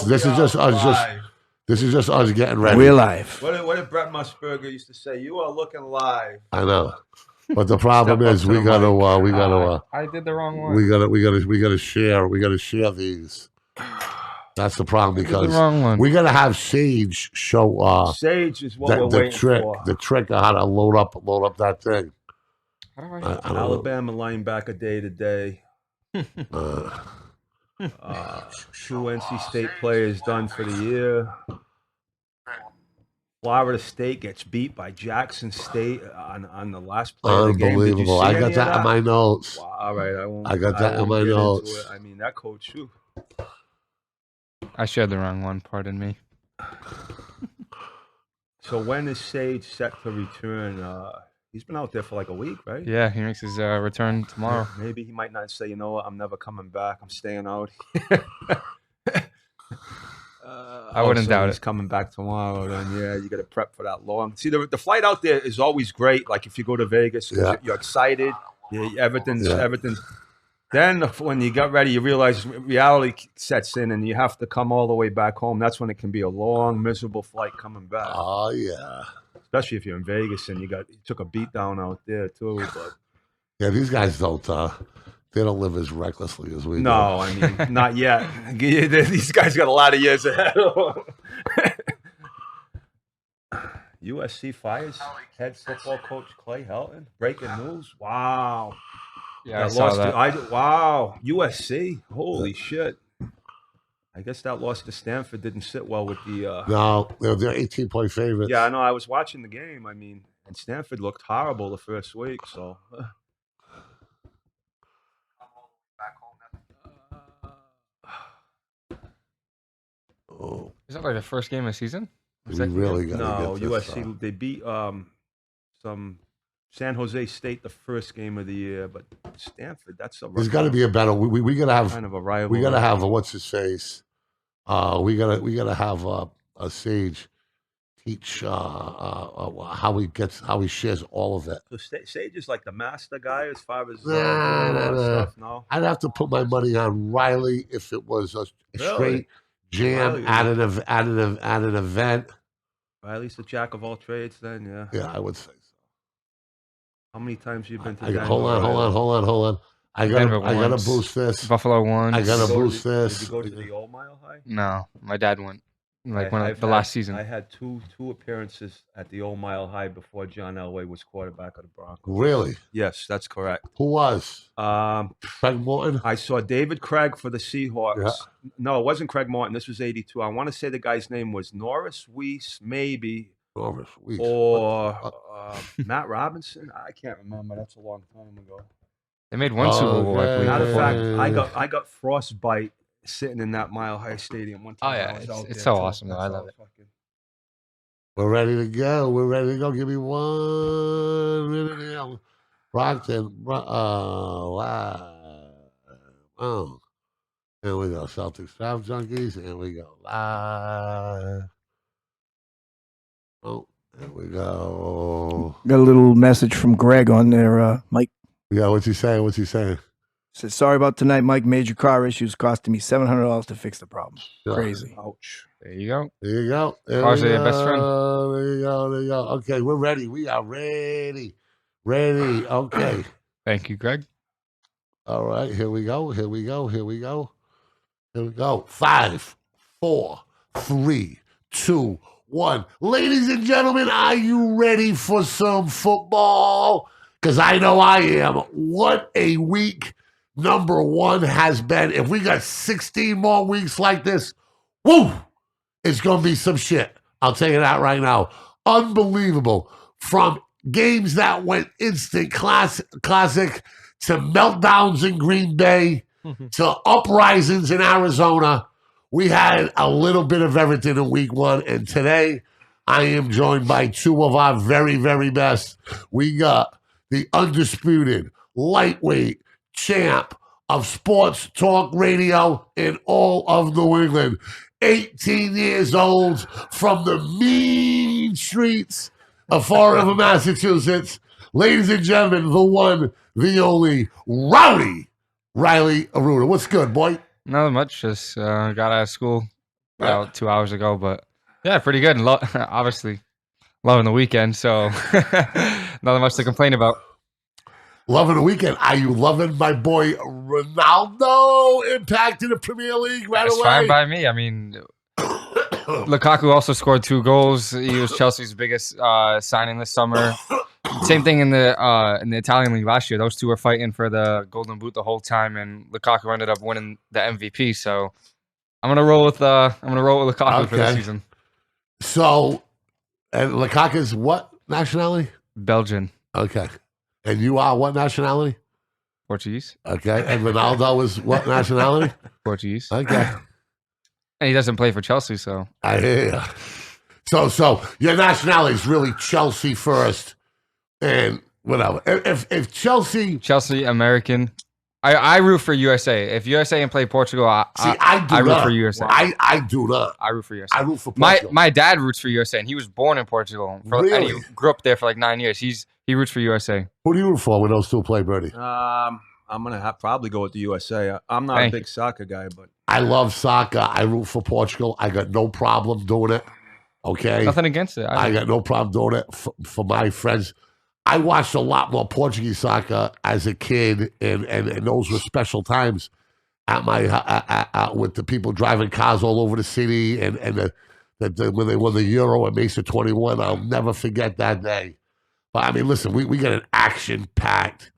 This is just us getting ready. We're live. What did Brett Musburger used to say? You are looking live. I know, but the problem is we gotta. I did the wrong one. We gotta share. We gotta share these. That's the problem because we gotta have Sage show. Sage is what we're waiting for. The trick of how to load up that thing. Alabama linebacker day to day. 2 NC State players done for the year. Florida State gets beat by Jackson State on the last play of the game. Unbelievable! I got that in my notes. Wow, all right, I got that in my notes. I mean, that coach too. I shared the wrong one. Pardon me. So when is Sage set to return? He's been out there for like a week, right? Yeah, he makes his return tomorrow. Maybe he might not say, you know what, I'm never coming back. I'm staying out. I wouldn't doubt he's coming back tomorrow. Then yeah, you got to prep for that long. See, the flight out there is always great. Like if you go to Vegas, you're excited. Everything's. Then when you get ready, you realize reality sets in, and you have to come all the way back home. That's when it can be a long, miserable flight coming back. Oh yeah. Especially if you're in Vegas and you took a beat down out there too. But yeah, these guys don't. They don't live as recklessly as we do. No, I mean not yet. These guys got a lot of years ahead of them. USC fires head football coach Clay Helton. Breaking news. Wow. Yeah, I saw that. Wow. USC. Holy shit. I guess that loss to Stanford didn't sit well with the... No, they're 18-point favorites. Yeah, I know. I was watching the game. I mean, and Stanford looked horrible the first week, so... Oh. Is that like the first game of the season? We really got to get this USC, they beat some San Jose State the first game of the year, but Stanford, that's a... There's got to be a better... We got to have... Kind of a rival. We got to have a what's-his-face... we gotta have a Sage teach how he shares all of it. So Sage is like the master guy as far as stuff. No, I'd have to put my money on Riley if it was a straight jam at an event. Riley's the jack of all trades. Then yeah, I would say so. How many times have you been to Denver? Hold on. I gotta boost this. Buffalo won. I gotta boost this. Did you go to the old Mile High? No, my dad went. Last season. I had two appearances at the old Mile High before John Elway was quarterback of the Broncos. Really? Yes, that's correct. Who was? Craig Morton? I saw David Craig for the Seahawks. Yeah. No, it wasn't Craig Morton. This was 82. I want to say the guy's name was Norris Weiss, maybe. Norris Weiss. Or Matt Robinson. I can't remember. That's a long time ago. They made one Super Bowl, I believe. Matter of fact, I got frostbite sitting in that Mile High Stadium one time. Oh yeah, it's so awesome though. I love it. We're ready to go. Give me 1 minute. Brockton. Oh. Here we go. Celtics Draft Junkies. Here we go. Live. Oh, here we go. Got a little message from Greg on there, Mike. Yeah, what's he saying? Says, sorry about tonight, Mike. Major car issues costing me $700 to fix the problem. Yeah. Crazy. Ouch. There you go. Cars are your best friend. There you go. Okay, we're ready. We are ready. Okay. Thank you, Greg. All right, here we go. 5, 4, 3, 2, 1. Ladies and gentlemen, are you ready for some football? Because I know I am. What a week number 1 has been. If we got 16 more weeks like this, woo, it's going to be some shit. I'll tell you that right now. Unbelievable. From games that went instant classic to meltdowns in Green Bay to uprisings in Arizona, we had a little bit of everything in week 1. And today, I am joined by 2 of our very, very best. We got the undisputed lightweight champ of sports talk radio in all of New England. 18 years old from the mean streets of Fall River, Massachusetts. Ladies and gentlemen, the one, the only, Rowdy Riley Arruda. What's good, boy? Not much. Just got out of school about 2 hours ago. But yeah, pretty good. And obviously, loving the weekend. So nothing much to complain about. Loving the weekend. Are you loving my boy Ronaldo impact in the Premier League right It's away? fine by me. I mean, Lukaku also scored 2 goals. He was Chelsea's biggest signing this summer. Same thing in the Italian league last year. Those two were fighting for the Golden Boot the whole time, and Lukaku ended up winning the MVP. So I'm gonna roll with Lukaku for this season. So, and Lukaku's what nationality? Belgian. Okay. And you are what nationality? Portuguese. Okay. And Ronaldo is what nationality? Portuguese. Okay. And he doesn't play for Chelsea, so. I hear you. So your nationality is really Chelsea first, and whatever. If Chelsea, American. I root for USA. If USA and play Portugal, I root for USA. I do not. I root for USA. I root for Portugal. My dad roots for USA, and he was born in Portugal. Really? And he grew up there for like 9 years. He roots for USA. Who do you root for when those two play, Birdie? I'm gonna probably go with the USA. I'm not a big soccer guy, but I love soccer. I root for Portugal. I got no problem doing it. Okay, nothing against it. I got no problem doing it for my friends. I watched a lot more Portuguese soccer as a kid, and those were special times at my with the people driving cars all over the city, and when they won the Euro at Mesa 21. I'll never forget that day. But I mean, listen, we get an action-packed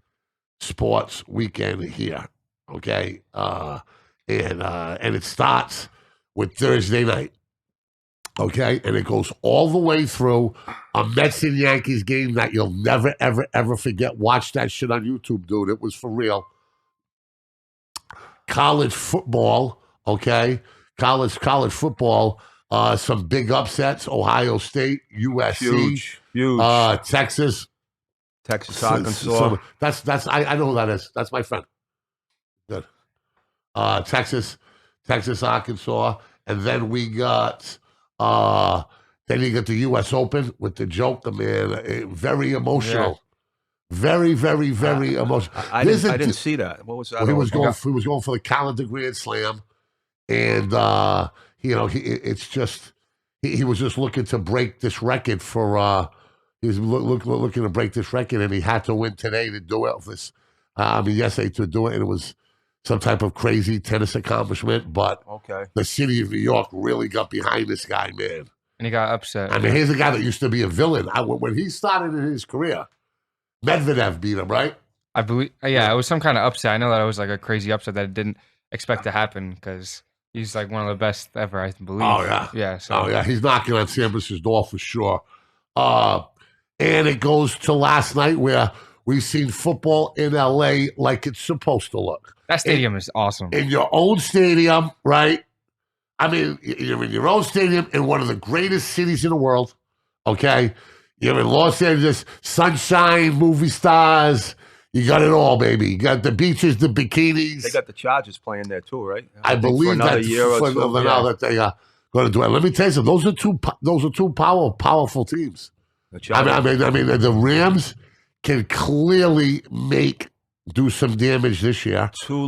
sports weekend here, okay? And it starts with Thursday night, okay? And it goes all the way through a Mets and Yankees game that you'll never, ever, ever forget. Watch that shit on YouTube, dude. It was for real. College football, okay? College football. Some big upsets: Ohio State, USC, huge. Texas, Arkansas. That's I know who that is. That's my friend. Good. Texas, Arkansas, and then we got then you get the U.S. Open with the Joker, man. Very emotional. Yeah. Very, very, very emotional. I didn't see that. What was that? Well, he was going for the calendar Grand Slam, and it's just he was just looking to break this record for. He was looking to break this record, and he had to win today to do it. Yesterday to do it, and it was some type of crazy tennis accomplishment. But the city of New York really got behind this guy, man. And he got upset. I mean, here's a guy that used to be a villain. When he started in his career, Medvedev beat him, right? I believe, yeah, it was some kind of upset. I know that it was like a crazy upset that I didn't expect to happen because he's like one of the best ever, I believe. Oh, yeah. Yeah. So. Oh, yeah. He's knocking on Sampras' door for sure. And it goes to last night where we've seen football in L.A. like it's supposed to look. That stadium is awesome. In your own stadium, right? I mean, you're in your own stadium in one of the greatest cities in the world, okay? You're in Los Angeles, sunshine, movie stars. You got it all, baby. You got the beaches, the bikinis. They got the Chargers playing there too, right? I believe for another that year or two. Now that they are going to do it. Let me tell you something. Those are two powerful teams. I mean, the Rams can clearly do some damage this year. Two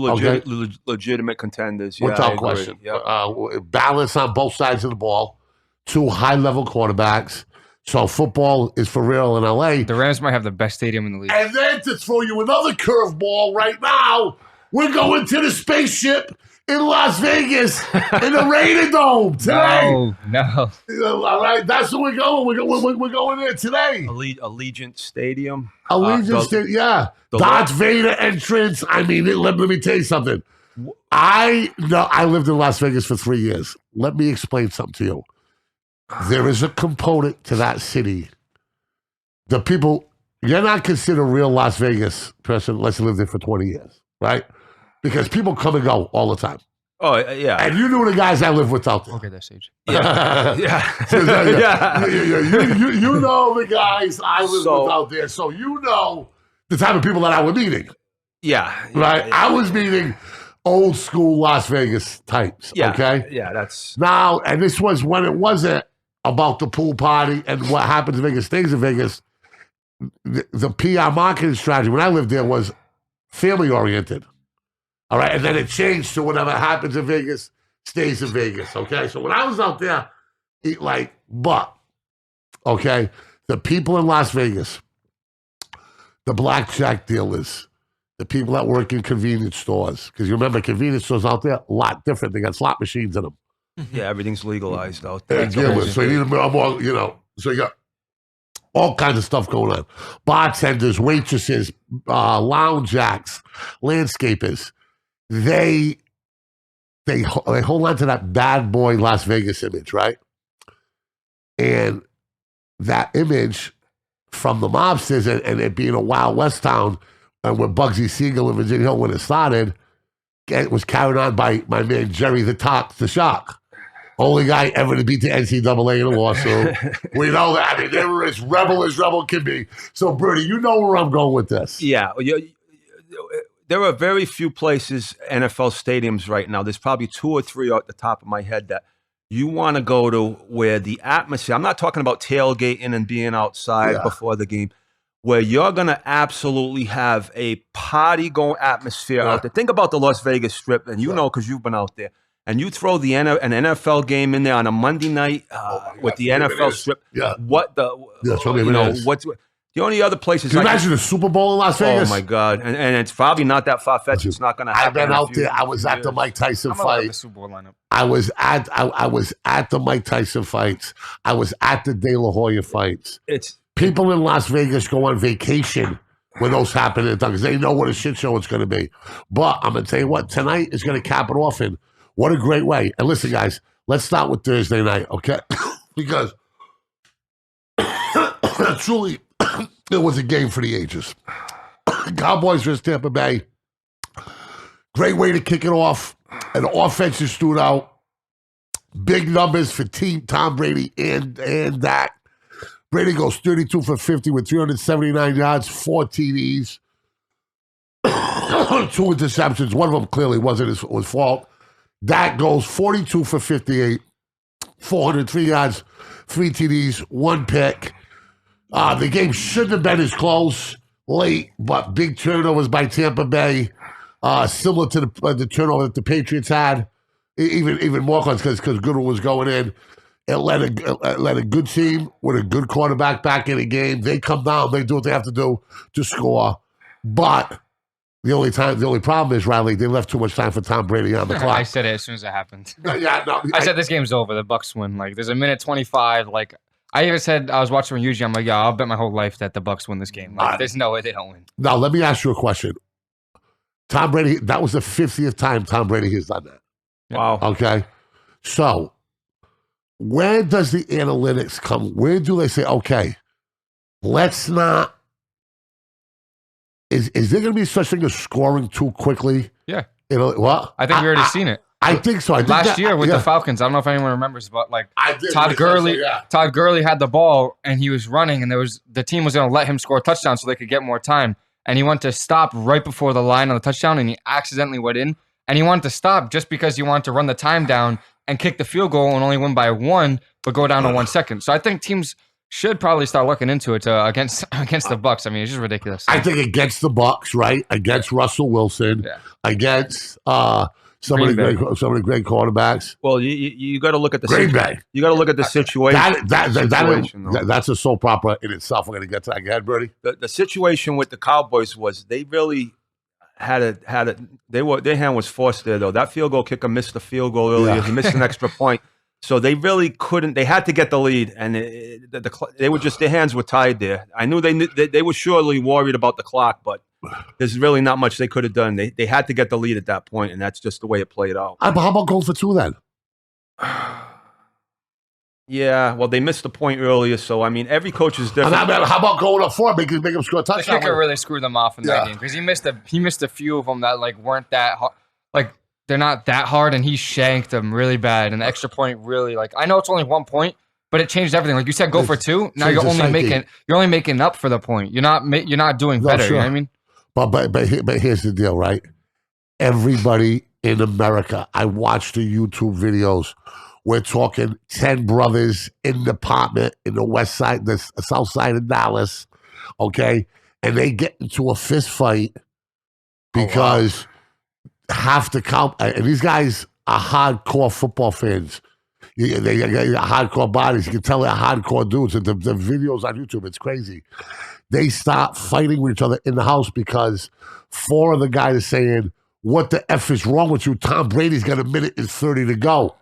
legitimate contenders. Without question. Yep. Balance on both sides of the ball. Two high-level quarterbacks. So football is for real in L.A. The Rams might have the best stadium in the league. And then to throw you another curveball right now, we're going to the spaceship in Las Vegas in the Raider Dome today. No. All right, that's where we're going. We're going there today. Allegiant Stadium. Allegiant Stadium, yeah. Darth Vader entrance. I mean, let me tell you something. I lived in Las Vegas for 3 years. Let me explain something to you. There is a component to that city. The people, you're not considered a real Las Vegas person unless you lived there for 20 years, right? Because people come and go all the time. Oh, yeah. And you knew the guys I lived with out there. Okay, that's age. Yeah. Yeah. You know the guys I lived with out there. So you know the type of people that I was meeting. Yeah. Right? I was meeting old school Las Vegas types. Yeah. Okay? Yeah, that's... Now, and this was when it wasn't about the pool party and what happens in Vegas stays in Vegas. The PR marketing strategy when I lived there was family oriented. All right. And then it changed to whatever happens in Vegas stays in Vegas, okay? So when I was out there, okay, the people in Las Vegas, the blackjack dealers, the people that work in convenience stores, because you remember convenience stores out there, a lot different. They got slot machines in them. Yeah, everything's legalized out there. So you need more, so you got all kinds of stuff going on. Bartenders, waitresses, lounge acts, landscapers. They hold on to that bad boy Las Vegas image, right? And that image from the mobsters and it being a Wild West town, and with Bugsy Siegel and Virginia Hill when it started, it was carried on by my man Jerry the Shark. Only guy ever to beat the NCAA in a lawsuit. We know that. I mean, they were as rebel can be. So, Birdie, you know where I'm going with this. Yeah. There are very few places, NFL stadiums right now. There's probably 2 or 3 at the top of my head that you want to go to where the atmosphere, I'm not talking about tailgating and being outside before the game, where you're going to absolutely have a party-going atmosphere out there. Think about the Las Vegas Strip, and you know because you've been out there. And you throw an NFL game in there on a Monday night with the NFL Strip. Yeah. What the? What's the only other places? Can you imagine the Super Bowl in Las Vegas? Oh my God! And it's probably not that far fetched. It's not going to happen. I've been out there. I was at the Mike Tyson fight. The Super Bowl lineup. I was at the Mike Tyson fights. I was at the De La Hoya fights. People in Las Vegas go on vacation when those happen because they know what a shit show it's going to be. But I'm going to tell you what, tonight is going to cap it off in. What a great way. And listen, guys, let's start with Thursday night, okay? Because truly, it was a game for the ages. Cowboys versus Tampa Bay. Great way to kick it off. An offensive shootout. Big numbers for Team Tom Brady and Dak. Brady goes 32 for 50 with 379 yards, 4 TDs, 2 interceptions. One of them clearly wasn't his fault. Dak goes 42 for 58, 403 yards, 3 TDs, 1 pick. The game shouldn't have been as close late, but big turnovers by Tampa Bay, similar to the turnover that the Patriots had, even more because Goodwin was going in. It let a good team with a good quarterback back in the game. They come down, they do what they have to do to score, but the only problem is, Riley, they left too much time for Tom Brady on the clock. I said it as soon as it happened. I said this game's over. The Bucs win. Like there's a minute 25. Like I even said, I was watching on YouTube. I'm like, yeah, I'll bet my whole life that the Bucs win this game. Like there's no way they don't win. Now let me ask you a question. Tom Brady, that was the 50th time Tom Brady has done that. Wow. Okay, so where does the analytics come? Where do they say, okay, let's not? Is there going to be such thing as scoring too quickly? Yeah. What? I think we already seen it. I think so. Last year with the Falcons, I don't know if anyone remembers, but like Todd Gurley had the ball and he was running, and the team was going to let him score a touchdown so they could get more time. And he wanted to stop right before the line on the touchdown, and he accidentally went in. And he wanted to stop just because he wanted to run the time down and kick the field goal and only win by 1, but go down to 1 second. So I think teams should probably start looking into it against the Bucs. I mean, it's just ridiculous. I think against the Bucs, right? Against Russell Wilson, against some of the great quarterbacks. Well, you got to look at the Green Bay. You got to look at the situation. That's a soap opera in itself. We're going to get to that. Go ahead, Birdie. The situation with the Cowboys was they really their hand was forced there though. That field goal kicker missed the field goal earlier. He missed an extra point. So they really couldn't. They had to get the lead, and they were just, their hands were tied there. I knew they were surely worried about the clock, but there's really not much they could have done. They had to get the lead at that point, and that's just the way it played out. But how about going for 2 then? Yeah, well, they missed the point earlier, so I mean, every coach is different. How about going up 4, make them score a touchdown? The kicker really screwed them off in that game because he missed a few of them that like weren't that hard. Like they're not that hard, and he shanked them really bad. And the extra point really, like, I know it's only 1 point, but it changed everything. Like you said, go for 2. Now you're only making up for the point. You're not doing better. Sure. You know what I mean? But here's the deal, right? Everybody in America, I watched the YouTube videos. We're talking 10 brothers in the apartment in the west side, the south side of Dallas, okay? And they get into a fist fight because half the and these guys are hardcore football fans. They got hardcore bodies. You can tell they're hardcore dudes. And the videos on YouTube, it's crazy. They start fighting with each other in the house because 4 of the guys are saying, what the F is wrong with you? Tom Brady's got 1:30 to go.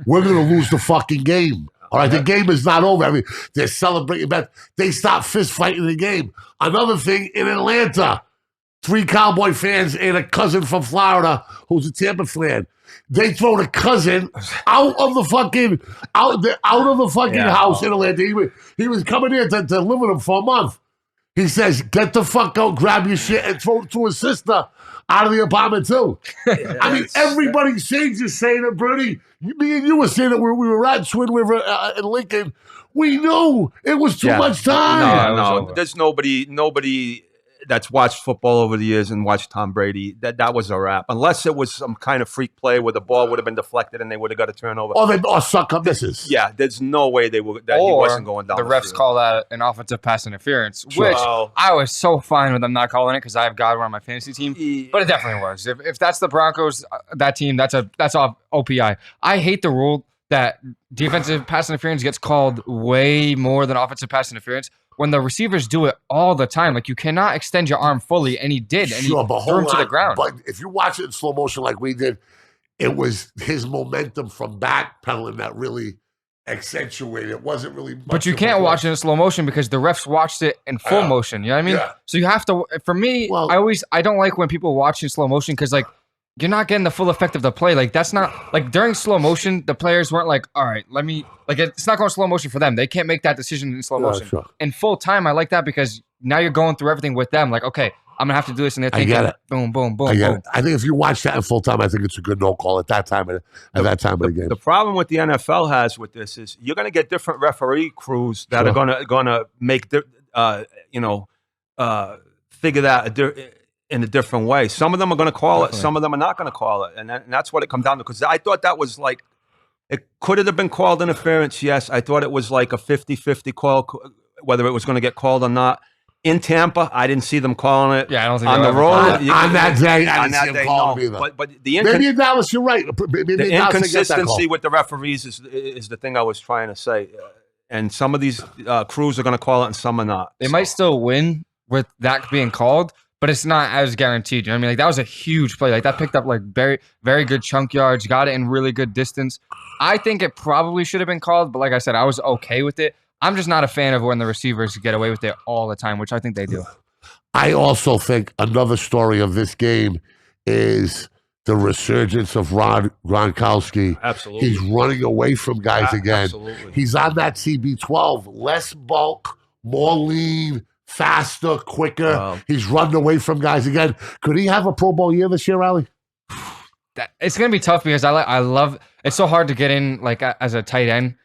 We're going to lose the fucking game. All right, the game is not over. I mean, they're celebrating, but they start fist fighting the game. Another thing in Atlanta, 3 Cowboy fans and a cousin from Florida who's a Tampa fan. They throw the cousin out of the fucking house in Atlanta. He was coming here to live with him for a month. He says, "Get the fuck out, grab your shit, and throw it to his sister out of the apartment too." I mean, everybody saying it, Birdie. Me and you were saying that we were at Twin River in Lincoln. We knew it was too much time. No, there's nobody that's watched football over the years and watched Tom Brady. That was a wrap. Unless it was some kind of freak play where the ball would have been deflected and they would have got a turnover. Or suck up misses. Yeah, there's no way he wasn't going down. The refs call that an offensive pass interference, which I was so fine with them not calling it because I have Godwin on my fantasy team. But it definitely was. If that's the Broncos, that team, that's off OPI. I hate the rule that defensive pass interference gets called way more than offensive pass interference when the receivers do it all the time. Like, you cannot extend your arm fully, and he did, and he threw him to the ground. But if you watch it in slow motion like we did, it was his momentum from backpedaling that really accentuated. It wasn't really much. But you can't watch it in slow motion because the refs watched it in full motion. You know what I mean? Yeah. So you have to, for me, I don't like when people watch in slow motion because, like, you're not getting the full effect of the play. Like, that's not, like, during slow motion, the players weren't like, all right, it's not going slow motion for them. They can't make that decision in slow motion. Sure. In full time, I like that because now you're going through everything with them. Like, okay, I'm going to have to do this. And they're thinking, boom, boom, boom, boom. I think if you watch that in full time, I think it's a good no call at that time of the game. The problem with the NFL has with this is you're going to get different referee crews that are going to make, figure that in a different way. Some of them are going to call it. Some of them are not going to call it. And that's what it comes down to. Because I thought that was like, it could have been called interference, yes. I thought it was like a 50-50 call, whether it was going to get called or not. In Tampa, I didn't see them calling it. Yeah, I don't think on the road. On that day, I didn't see them calling either. But maybe in Dallas, you're right. The inconsistency with the referees is the thing I was trying to say. And some of these crews are going to call it and some are not. They might still win with that being called, but it's not as guaranteed. You know what I mean? Like, that was a huge play. Like, that picked up, like, very, very good chunk yards, got it in really good distance. I think it probably should have been called, but like I said, I was okay with it. I'm just not a fan of when the receivers get away with it all the time, which I think they do. I also think another story of this game is the resurgence of Gronkowski. Absolutely. He's running away from guys again. Absolutely. He's on that CB12. Less bulk, more lean, faster, quicker. Wow. He's running away from guys again. Could he have a Pro Bowl year this year, Riley? It's going to be tough because I love – it's so hard to get in, like, as a tight end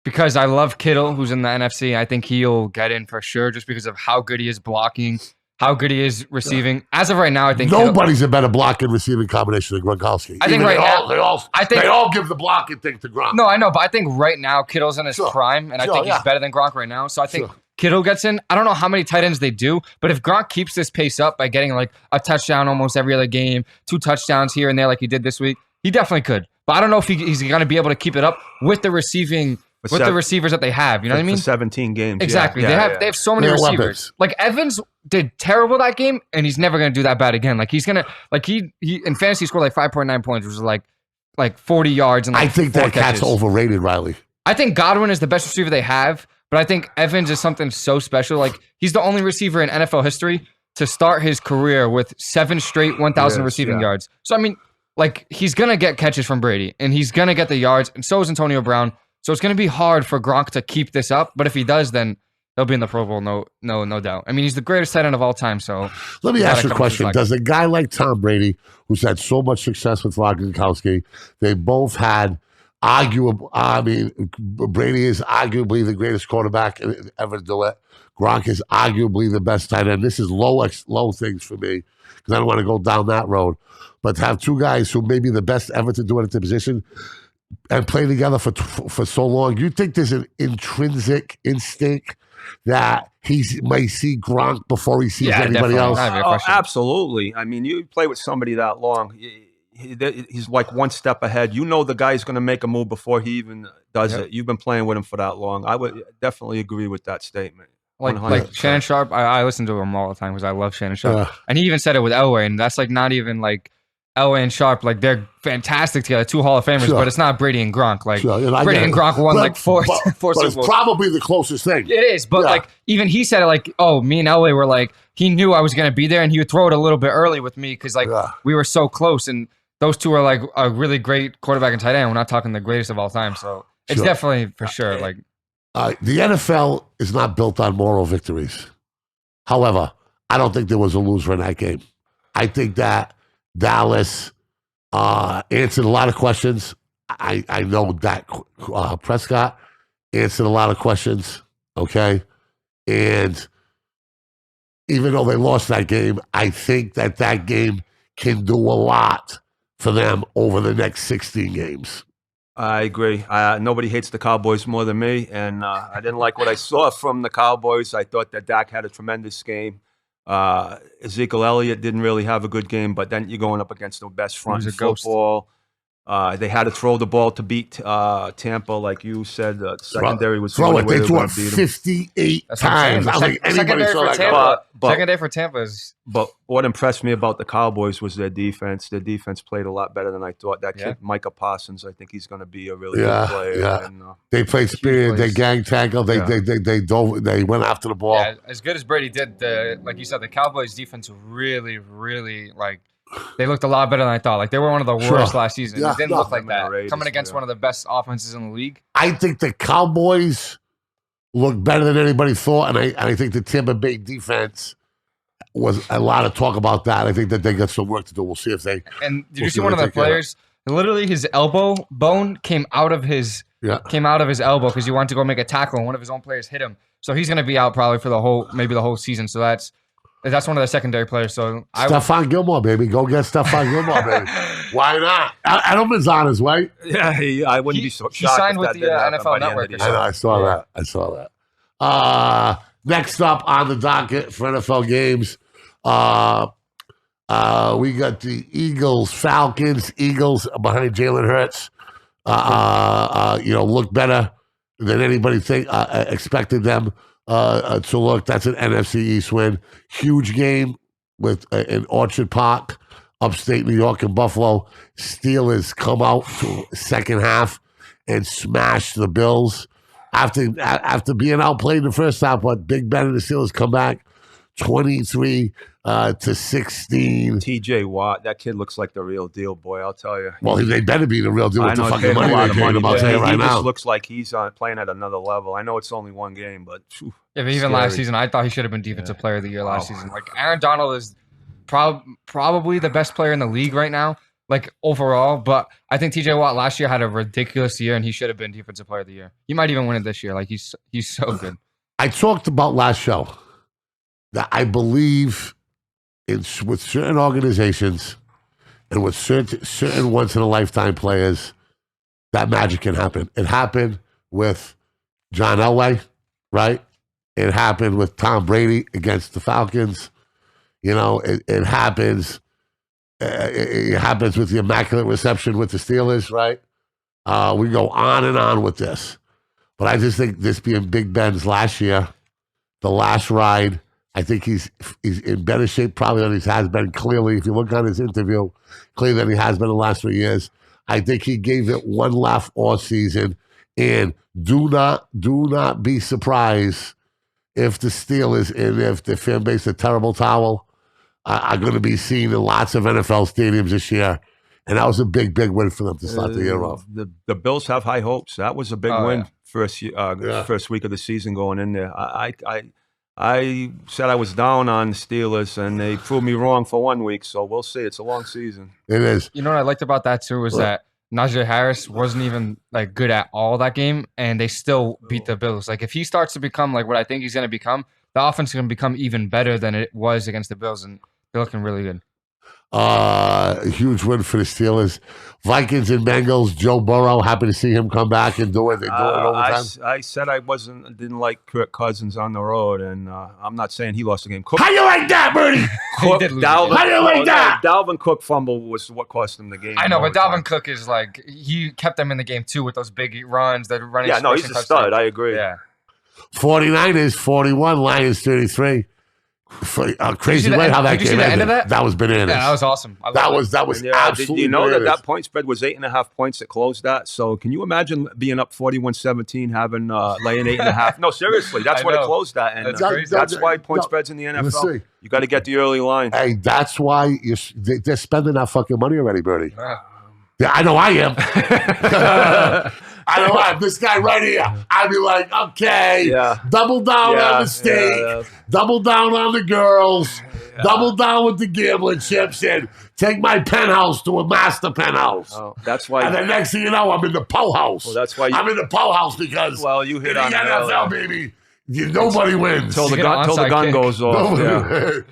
because I love Kittle, who's in the NFC. I think he'll get in for sure just because of how good he is blocking, how good he is receiving. As of right now, I think nobody's a better blocking receiving combination than Gronkowski. I think they all give the blocking thing to Gronk. No, I know, but I think right now Kittle's in his prime, and I think he's better than Gronk right now. So I think Kittle gets in. I don't know how many tight ends they do, but if Gronk keeps this pace up by getting like a touchdown almost every other game, 2 touchdowns here and there like he did this week, he definitely could. But I don't know if he's going to be able to keep it up with the receiving. The receivers that they have, you know what I mean? 17 games. Exactly. They have so many receivers. Weapons. Like, Evans did terrible that game, and he's never going to do that bad again. Like, he's going to, like, he in fantasy scored like 5.9 points, which was like 40 yards. And like, I think that cat's overrated, Riley. I think Godwin is the best receiver they have, but I think Evans is something so special. Like, he's the only receiver in NFL history to start his career with 7 straight 1,000 receiving yards. So, I mean, like, he's going to get catches from Brady, and he's going to get the yards, and so is Antonio Brown. So it's going to be hard for Gronk to keep this up, but if he does, then he'll be in the Pro Bowl, no doubt. I mean, he's the greatest tight end of all time. So let me ask you a question: does a guy like Tom Brady, who's had so much success with Gronkowski, they both had arguable? I mean, Brady is arguably the greatest quarterback ever to do it. Gronk is arguably the best tight end. This is low things for me because I don't want to go down that road. But to have 2 guys who may be the best ever to do it at the position and play together for so long, you think there's an intrinsic instinct that he might see Gronk before he sees anybody else? Oh, absolutely. I mean, you play with somebody that long, he's like one step ahead. You know the guy's going to make a move before he even does it. You've been playing with him for that long. I would definitely agree with that statement. Like Shannon Sharp, I listen to him all the time because I love Shannon Sharp. And he even said it with Elway, and that's like not even like Elway and Sharp, like they're fantastic together, 2 Hall of Famers, but it's not Brady and Gronk. Like Brady and Gronk won like four Super Bowls. But it's probably the closest thing. It is, but like even he said it like, oh, me and Elway were like, he knew I was going to be there and he would throw it a little bit early with me because like we were so close, and those two are like a really great quarterback and tight end. We're not talking the greatest of all time, so it's definitely for sure. Like the NFL is not built on moral victories. However, I don't think there was a loser in that game. I think that Dallas answered a lot of questions. I know that Prescott answered a lot of questions, okay? And even though they lost that game, I think that game can do a lot for them over the next 16 games. I agree. Nobody hates the Cowboys more than me, and I didn't like what I saw from the Cowboys. I thought that Dak had a tremendous game. Ezekiel Elliott didn't really have a good game, but then you're going up against the best front in football. They had to throw the ball to beat Tampa, like you said. The secondary was throw it. They threw it 58 times. I don't think anybody saw that. Secondary for Tampa is. But what impressed me about the Cowboys was their defense. Their defense played a lot better than I thought. That kid, Micah Parsons, I think he's going to be a really good player. Yeah. And, they played spirit. They gang tackled. They went after the ball. Yeah, as good as Brady did, like you said, the Cowboys defense really, really like. They looked a lot better than I thought. Like they were one of the worst last season. It didn't look like that. Coming against one of the best offenses in the league. I think the Cowboys look better than anybody thought, and I think the Tampa Bay defense was a lot of talk about that. I think that they got some work to do. We'll see if they. And did you see one of the players? Literally, his elbow bone came out of his elbow because he wanted to go make a tackle, and one of his own players hit him. So he's going to be out probably for the whole season. So that's one of the secondary players. So Stephon Gilmore, baby. Go get Stephon Gilmore, baby. Why not? Edelman's on his way. Yeah, I wouldn't be so shocked. He signed with the NFL Network. I saw that. Next up on the docket for NFL games, we got the Eagles, Falcons. Eagles behind Jalen Hurts. Look better than anybody expected them to look. That's an NFC East win. Huge game in Orchard Park, upstate New York and Buffalo. Steelers come out to second half and smash the Bills. After being outplayed in the first half, Big Ben and the Steelers come back 23 to 16. TJ Watt, that kid looks like the real deal, boy. I'll tell you. Well, they better be the real deal with the fucking money they're getting about right now. He just looks like he's playing at another level. I know it's only one game, but but even last season, I thought he should have been Defensive Player of the Year last season. Like Aaron Donald is probably the best player in the league right now, like overall. But I think TJ Watt last year had a ridiculous year, and he should have been Defensive Player of the Year. He might even win it this year. Like he's so good. I talked about last show that I believe with certain organizations and with certain once-in-a-lifetime players, that magic can happen. It happened with John Elway, right? It happened with Tom Brady against the Falcons. It happens. It happens with the immaculate reception with the Steelers, right? We go on and on with this. But I just think this being Big Ben's last year, the last ride, I think he's in better shape probably than he has been. Clearly, if you look on his interview, clearly than he has been the last 3 years. I think he gave it one laugh all season. And do not be surprised if the Steelers and if the fan base, the terrible towel, are going to be seen in lots of NFL stadiums this year. And that was a big, big win for them to start the year off. The Bills have high hopes. That was a big win first week of the season going in there. I said I was down on the Steelers, and they proved me wrong for 1 week. So we'll see. It's a long season. It is. You know what I liked about that too was that Najee Harris wasn't even like good at all that game, and they still beat the Bills. Like if he starts to become like what I think he's going to become, the offense is going to become even better than it was against the Bills, and they're looking really good. Huge win for the Steelers. Vikings and Bengals. Joe Burrow, happy to see him come back and do it. They do it overtime. I said I didn't like Kirk Cousins on the road, and I'm not saying he lost the game. How you like that, Birdie? Cook, did lose Dalvin, the game. How do you like that? Dalvin Cook fumble was what cost him the game. I know, but overtime. Dalvin Cook is like he kept them in the game too with those big runs, the running. Yeah, no, he's a stud. I agree. Yeah. 49ers 41, Lions 33. Crazy the way end- how that did you see game the end ended. of that? That was bananas. Yeah, that was awesome. That was Yeah, absolutely did you know bananas. that point spread was 8.5 points that closed that? So can you imagine being up 41-17, having laying 8.5? No, seriously, that's I what it know. closed at, and That's That- crazy. that's why point no, spreads in the let's NFL. see. You got to get the early line. Hey, that's why they're spending that fucking money already, Birdie. Yeah. Yeah, I know I am. I know I am. This guy right here. I'd be like, okay, Yeah. double down Yeah, on the steak, yeah. double down on the girls, double down with the gambling chips, and take my penthouse to a master penthouse. Oh, that's why. And then next thing you know, I'm in the Poe house. Well, that's why you- I'm in the Poe house because Well, you hit in the on it NFL, earlier. baby, nobody wins. Till the You get an gun onside kick. goes off. Nobody Yeah. wins.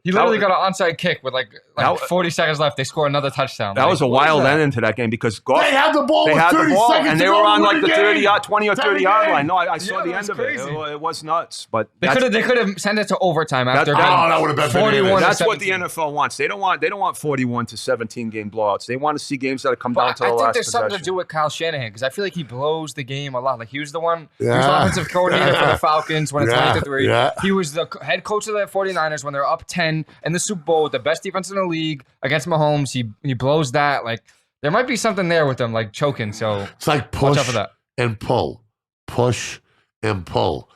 He literally That got an onside kick with like That- 40 seconds left. They score another touchdown. That was a wild that? ending to that game because Goff, They had the ball they with had 30 the ball seconds and to they go were on to like win the the 30 game. yard, 20 or 30 Time yard game. line. No, I saw Yeah, the that end was of it. crazy. It was nuts, but They that's- could have sent it to overtime after That- being Oh, that would've been 41 bananas. That's what the 17. NFL wants. They don't want 41 to 17 game blowouts. They want to see games that come down But to I the think last there's something to possession. do with Kyle Shanahan because I feel like he blows the game a lot. Like he was the one, he was Yeah. the offensive coordinator for the Falcons when it's Yeah, 20-3. yeah. He was the head coach of the 49ers when they're up 10 in the Super Bowl with the best defense in the league against Mahomes. He blows that. Like there might be something there with them, like choking. So It's like watch out push for that. and pull, push and pull.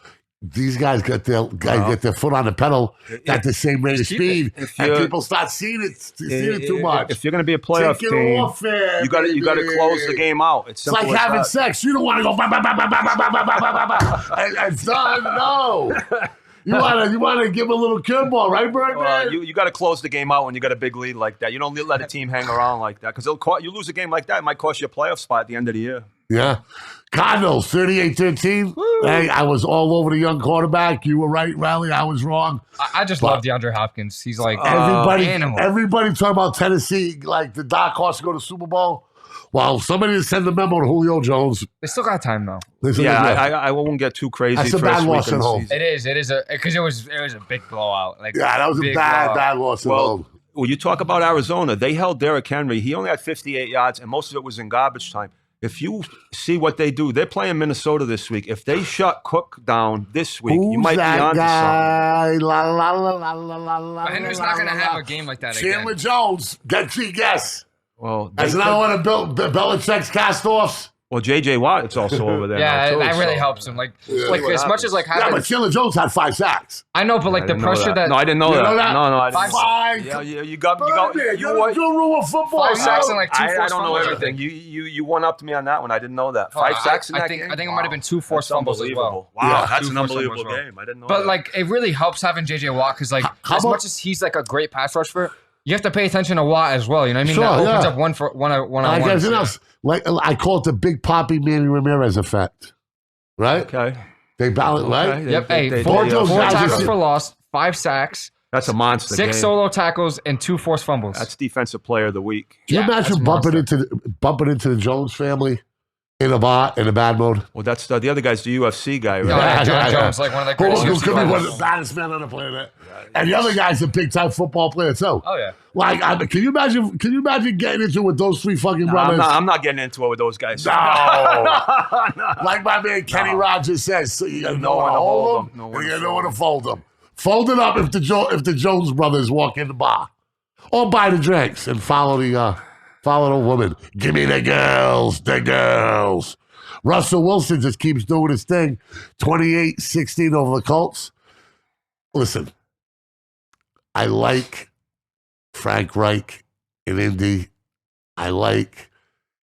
These guys get their foot on the pedal at the same rate of keep speed, If and you're- people start seeing it too much. If you're going to be a playoff Take it team, off it, you got to close the game out. It's It's simple like as having that. sex. You don't want to go bah, bah, bah, bah, bah, bah, bah, bah, bah, bah, bah. And son, no. You want to give a little curveball, right, Birdman? Well, you got to close the game out when you got a big lead like that. You don't let a team hang around like that because you lose a game like that, it might cost you a playoff spot at the end of the year. Yeah. Cardinals, 38-13. Hey, I was all over the young quarterback. You were right, Riley. I was wrong. I just love DeAndre Hopkins. He's like animal. Everybody talking about Tennessee, like the dark horse to go to Super Bowl. Well, somebody to send a memo to Julio Jones. They still got time though. Listen, Yeah, I won't get too crazy. That's a first bad week loss of the at home. season. It is because it was a big blowout. Like yeah, that was a big bad blowout. loss at Well, home. Well, you talk about Arizona. They held Derrick Henry. He only had 58 yards, and most of it was in garbage time. If you see what they do, they're playing Minnesota this week. If they shut Cook down this week, you Who's might be that onto something. guy? La, la, la, la, la, la, la, But Henry's la, not going to la, have la. a game like that Chandler again. Jones. Get your guess. Well, That's another one of Belichick's cast-offs. well, J.J. Watt is also over there. Yeah, now, too, that really so- helps him. Like what as much as like Yeah, having, but Chandler Jones had 5 sacks. I know, but like I the didn't know pressure that No, I didn't know You that. know that? No, I didn't. Five. Yeah, you got Birdman, you you're what? the guru of football. 5 sacks yo. and like 2 I forced don't know fumbles. everything. You won up to me on that one. I didn't know that. Oh, 5 sacks in I that think game? I think it might have been 2 forced That's fumbles as well. unbelievable. Wow, Yeah. that's 2 an forced unbelievable fumbles as well. game. I didn't know But that. like it really helps having JJ Watt because like How as about- much as he's like a great pass rusher, you have to pay attention to Watt as well. You know what I mean? Sure, that opens yeah. up one on Like one. everything else. Like I call it the Big Poppy Manny Ramirez effect. Right? Okay. They balance, right? Okay. Yep. They- Hey, four of those 4 guys tackles are- for loss, 5 sacks, That's a monster 6 game. solo tackles, and 2 forced fumbles. That's defensive player of the week. Can you Yeah, imagine that's bumping into the Jones family in a bad mode? Well, that's the other guy's the UFC guy, right? Oh, yeah, John Yeah. Jones, like one of the Who greatest UFC could be one of fighters. the baddest men on the planet. And the other guy's a big time football player too. Oh yeah. Like, can you imagine getting into it with those 3 fucking No, brothers? I'm not getting into it with those guys. No. Like my man Kenny Rogers says, so you gotta know when to hold them, and you gotta know when to fold them. Fold it up if the Jones brothers walk in the bar, or buy the drinks and follow the woman. Give me the girls. Russell Wilson just keeps doing his thing. 28-16 over the Colts. Listen, I like Frank Reich in Indy. I like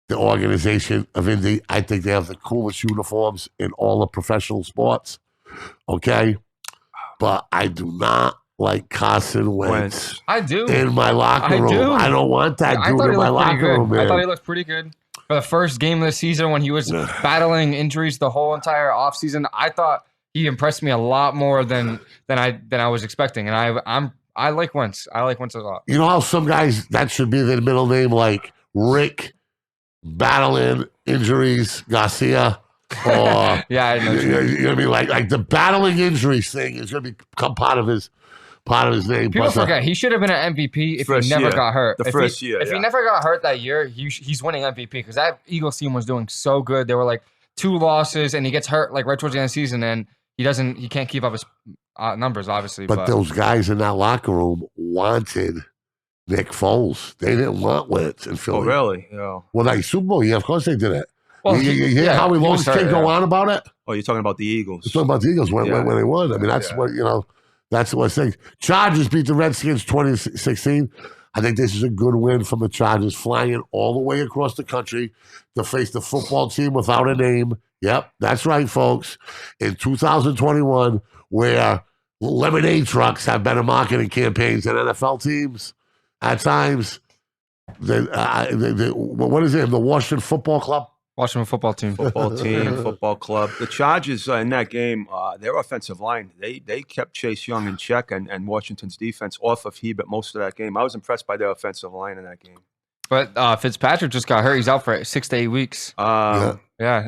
the organization of Indy. I think they have the coolest uniforms in all of professional sports. Okay? But I do not like Carson Wentz I do. in my locker I room. do. I don't want that I dude thought in he my looked pretty locker room, good. man. I thought he looked pretty good for the first game of the season when he was battling injuries the whole entire offseason. I thought he impressed me a lot more than I was expecting, and I like Wentz. I like Wentz a lot. You know how some guys, that should be their middle name, like Rick, battling injuries, Garcia, or Yeah, I know. you know what I mean? Like the battling injuries thing is going to become part of his name. People But, forget he should have been an MVP if he First never year. got hurt. The If first he, year, if he yeah. never got hurt that year, he's winning MVP because that Eagles team was doing so good. They were like 2 losses, and he gets hurt like right towards the end of the season, and he can't keep up his numbers, obviously. but those guys in that locker room wanted Nick Foles. They didn't want Wentz in Philly. Oh, really? Yeah. Well, like Super Bowl, yeah, of course they did it. Well, you hear yeah, Howie he Long's was hurt, kid go yeah. on about it? Oh, you're talking about the Eagles. He's talking about the Eagles when they won. I mean, that's Yeah. what, you know, that's what I think. Chargers beat the Redskins 2016. I think this is a good win from the Chargers, flying all the way across the country to face the football team without a name. Yep, that's right, folks. In 2021, where lemonade trucks have better marketing campaigns than NFL teams at times. What is it? The Washington Football Club? Washington football team. Football team, football club. The Chargers in that game, their offensive line, they kept Chase Young in check and Washington's defense off of Hebert most of that game. I was impressed by their offensive line in that game. But Fitzpatrick just got hurt. He's out for 6 to 8 weeks. Yeah,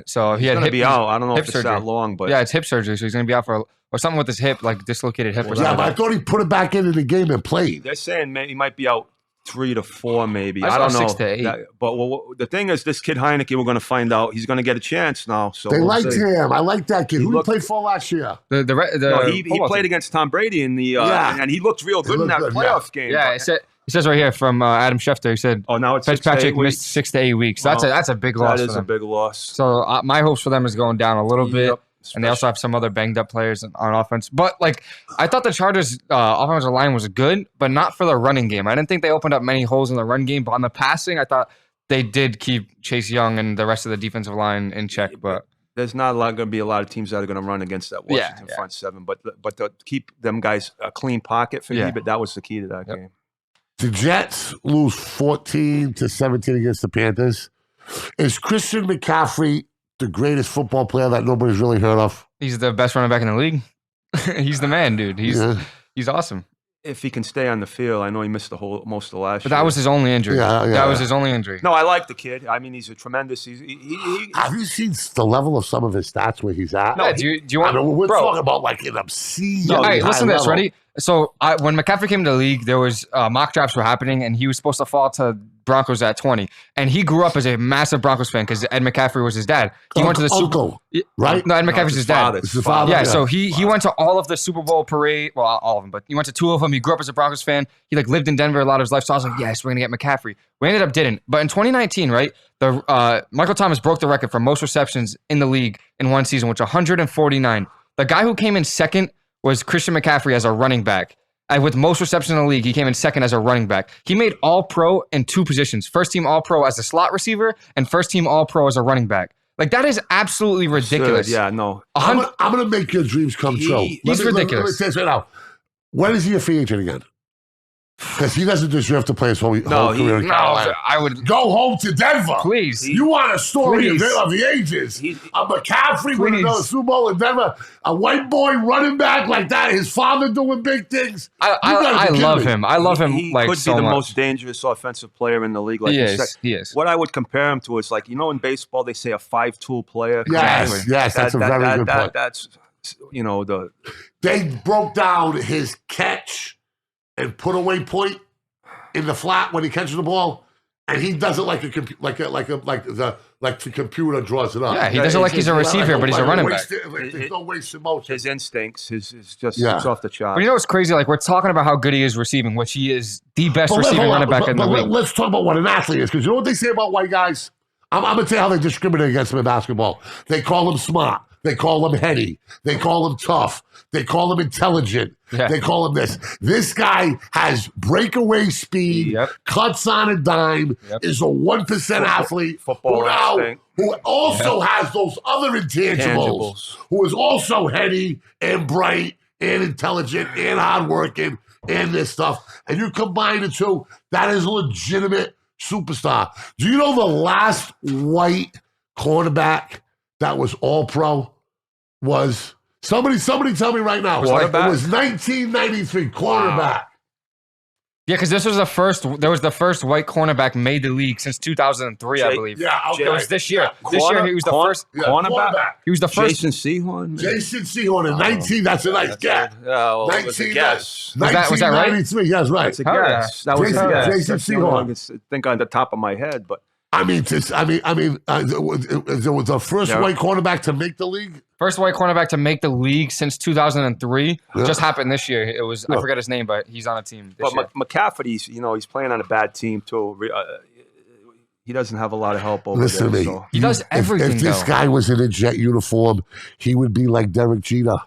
so he He's had going to hip, be out. I don't know hip if it's surgery. that long, but Yeah, it's hip surgery, so he's going to be out for or something with his hip, like dislocated hip or Yeah, something. but I thought he put it back into the game and played. they're saying he might be out 3 to 4, maybe. I I don't saw know. 6 to 8. But the thing is, this kid Heineke, we're going to find out. He's going to get a chance now. So They we'll liked see. him. I like that kid. Who looked- he played for last year? No, he football played team. against Tom Brady in the Yeah. and he looked real good in looked that good, playoff game. Yeah, it says right here from Adam Schefter. He said Oh, now it's 6 to 8 Fitzpatrick weeks. missed 6 to 8 weeks. So that's a big loss. That for is them. a big loss. So my hopes for them is going down a little bit. Yep. And they also have some other banged up players on offense. But, like, I thought the Chargers' offensive line was good, but not for the running game. I didn't think they opened up many holes in the run game. But on the passing, I thought they did keep Chase Young and the rest of the defensive line in check. But There's not going to be a lot of teams that are going to run against that Washington Yeah. front seven. But to keep them guys a clean pocket for Yeah. Hebert, that was the key to that game. The Jets lose 14-17 against the Panthers. Is Christian McCaffrey the greatest football player that nobody's really heard of? he's the best running back in the league. He's the man, dude. He's awesome. If he can stay on the field, I know he missed most of last But year. that was his only injury. Yeah, That yeah. was his only injury. No, I like the kid. I mean, he's a tremendous. He Have you seen the level of some of his stats where he's at? Yeah, do you I want? mean, we're bro, talking about like an obscene. all right, high listen to this. level. Ready? So when McCaffrey came to the league, there was mock drafts were happening, and he was supposed to fall to Broncos at 20. And he grew up as a massive Broncos fan because Ed McCaffrey was his dad. He went to the Super Uncle, right? No, Ed McCaffrey's his dad. father. It's his father. Yeah, so he went to all of the Super Bowl parade. Well, all of them, but he went to 2 of them. He grew up as a Broncos fan. He like lived in Denver a lot of his life. So I was like, yes, we're gonna get McCaffrey. We ended up didn't. But in 2019, right, the Michael Thomas broke the record for most receptions in the league in one season, which 149. The guy who came in second was Christian McCaffrey as a running back. And with most receptions in the league, he came in second as a running back. He made All-Pro in 2 positions: first team All-Pro as a slot receiver and first team All-Pro as a running back. Like that is absolutely ridiculous. Yeah, no. I'm gonna make your dreams come true. He's ridiculous. Let me say this right now. When is he a free agent again? Because he doesn't deserve to play his whole career in No, Carolina. I would Go home to Denver. please. You want a story of Please. the ages. He's- A McCaffrey with Please. another Super Bowl in Denver. A white boy running back like that. His father doing big things. I You gotta be kidding love me. him. I love him He like could so be the much. most dangerous offensive player in the league. Like He you said. is. He is. What I would compare him to is like, in baseball they say a 5-tool player. Yes, yes, that's a very good point. That's They broke down his catch and put away point in the flat when he catches the ball, and he does it like the computer draws it up. Yeah, he does it like he's a receiver, but he's a running back. There's no wasted motion. his instincts. His just Yeah. it's off the chart. But you know what's crazy? Like we're talking about how good he is receiving, which he is the best receiving running back in the league. Let's talk about what an athlete is, because you know what they say about white guys? I'm going to tell you how they discriminate against him in basketball. They call him smart. They call him heady. They call him tough. They call him intelligent. Yeah. They call him this. This guy has breakaway speed, Yep. cuts on a dime, Yep. is a 1% athlete football instinct. who also has those other intangibles, who is also heady and bright and intelligent and hardworking and this stuff. And you combine the two, that is a legitimate superstar. Do you know the last white quarterback that was all-pro was somebody tell me right now. Quarterback? It was 1993 quarterback. Yeah, because this was the first. There was the first white cornerback made the league since 2003, I believe. Yeah, okay. It was this year. This year he was the first. Cornerback. He was the first. Jason Sehorn. Jason Sehorn in 19. That's a nice guess. Oh, it was a guess. Was that right? 1993. Yes, right. That's a guess. That was a Jason- guess. Jason That's the only one I Sehorn. can think on the top of my head, but There was the first white cornerback to make the league. First white cornerback to make the league since 2003. Yeah. Just happened this year. It was I forget his name, but he's on a team this year. McCaffrey's, he's playing on a bad team too. He doesn't have a lot of help over Listen there. to me. So. He does everything. If this guy was in a Jet uniform, he would be like Derek Jeter.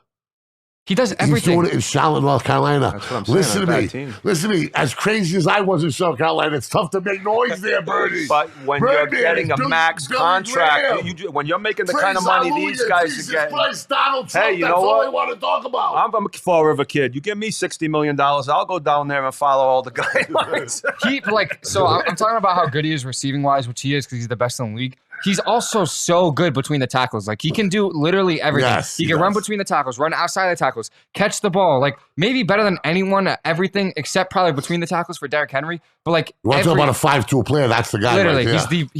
He does He's everything. doing it in Charlotte, North Carolina. That's what I'm saying. Listen on to a me. bad team. Listen to me. As crazy as I was in South Carolina, it's tough to make noise there, Birdie. But when Birdie, you're getting a Billy- max Billy contract, Graham. when you're making the Praise kind of money hallelujah, these guys Jesus are getting. Christ, Donald Trump, Hey, you that's know all what? I want to talk about. I'm a Fall River kid. You give me $60 million, I'll go down there and follow all the guidelines. I'm talking about how good he is receiving wise, which he is because he's the best in the league. He's also so good between the tackles. Like he can do literally everything. Yes, he can run between the tackles, run outside the tackles, catch the ball. Like maybe better than anyone at everything except probably between the tackles for Derrick Henry. But like You want to talk about a 5'2" player? That's the guy. literally, right there.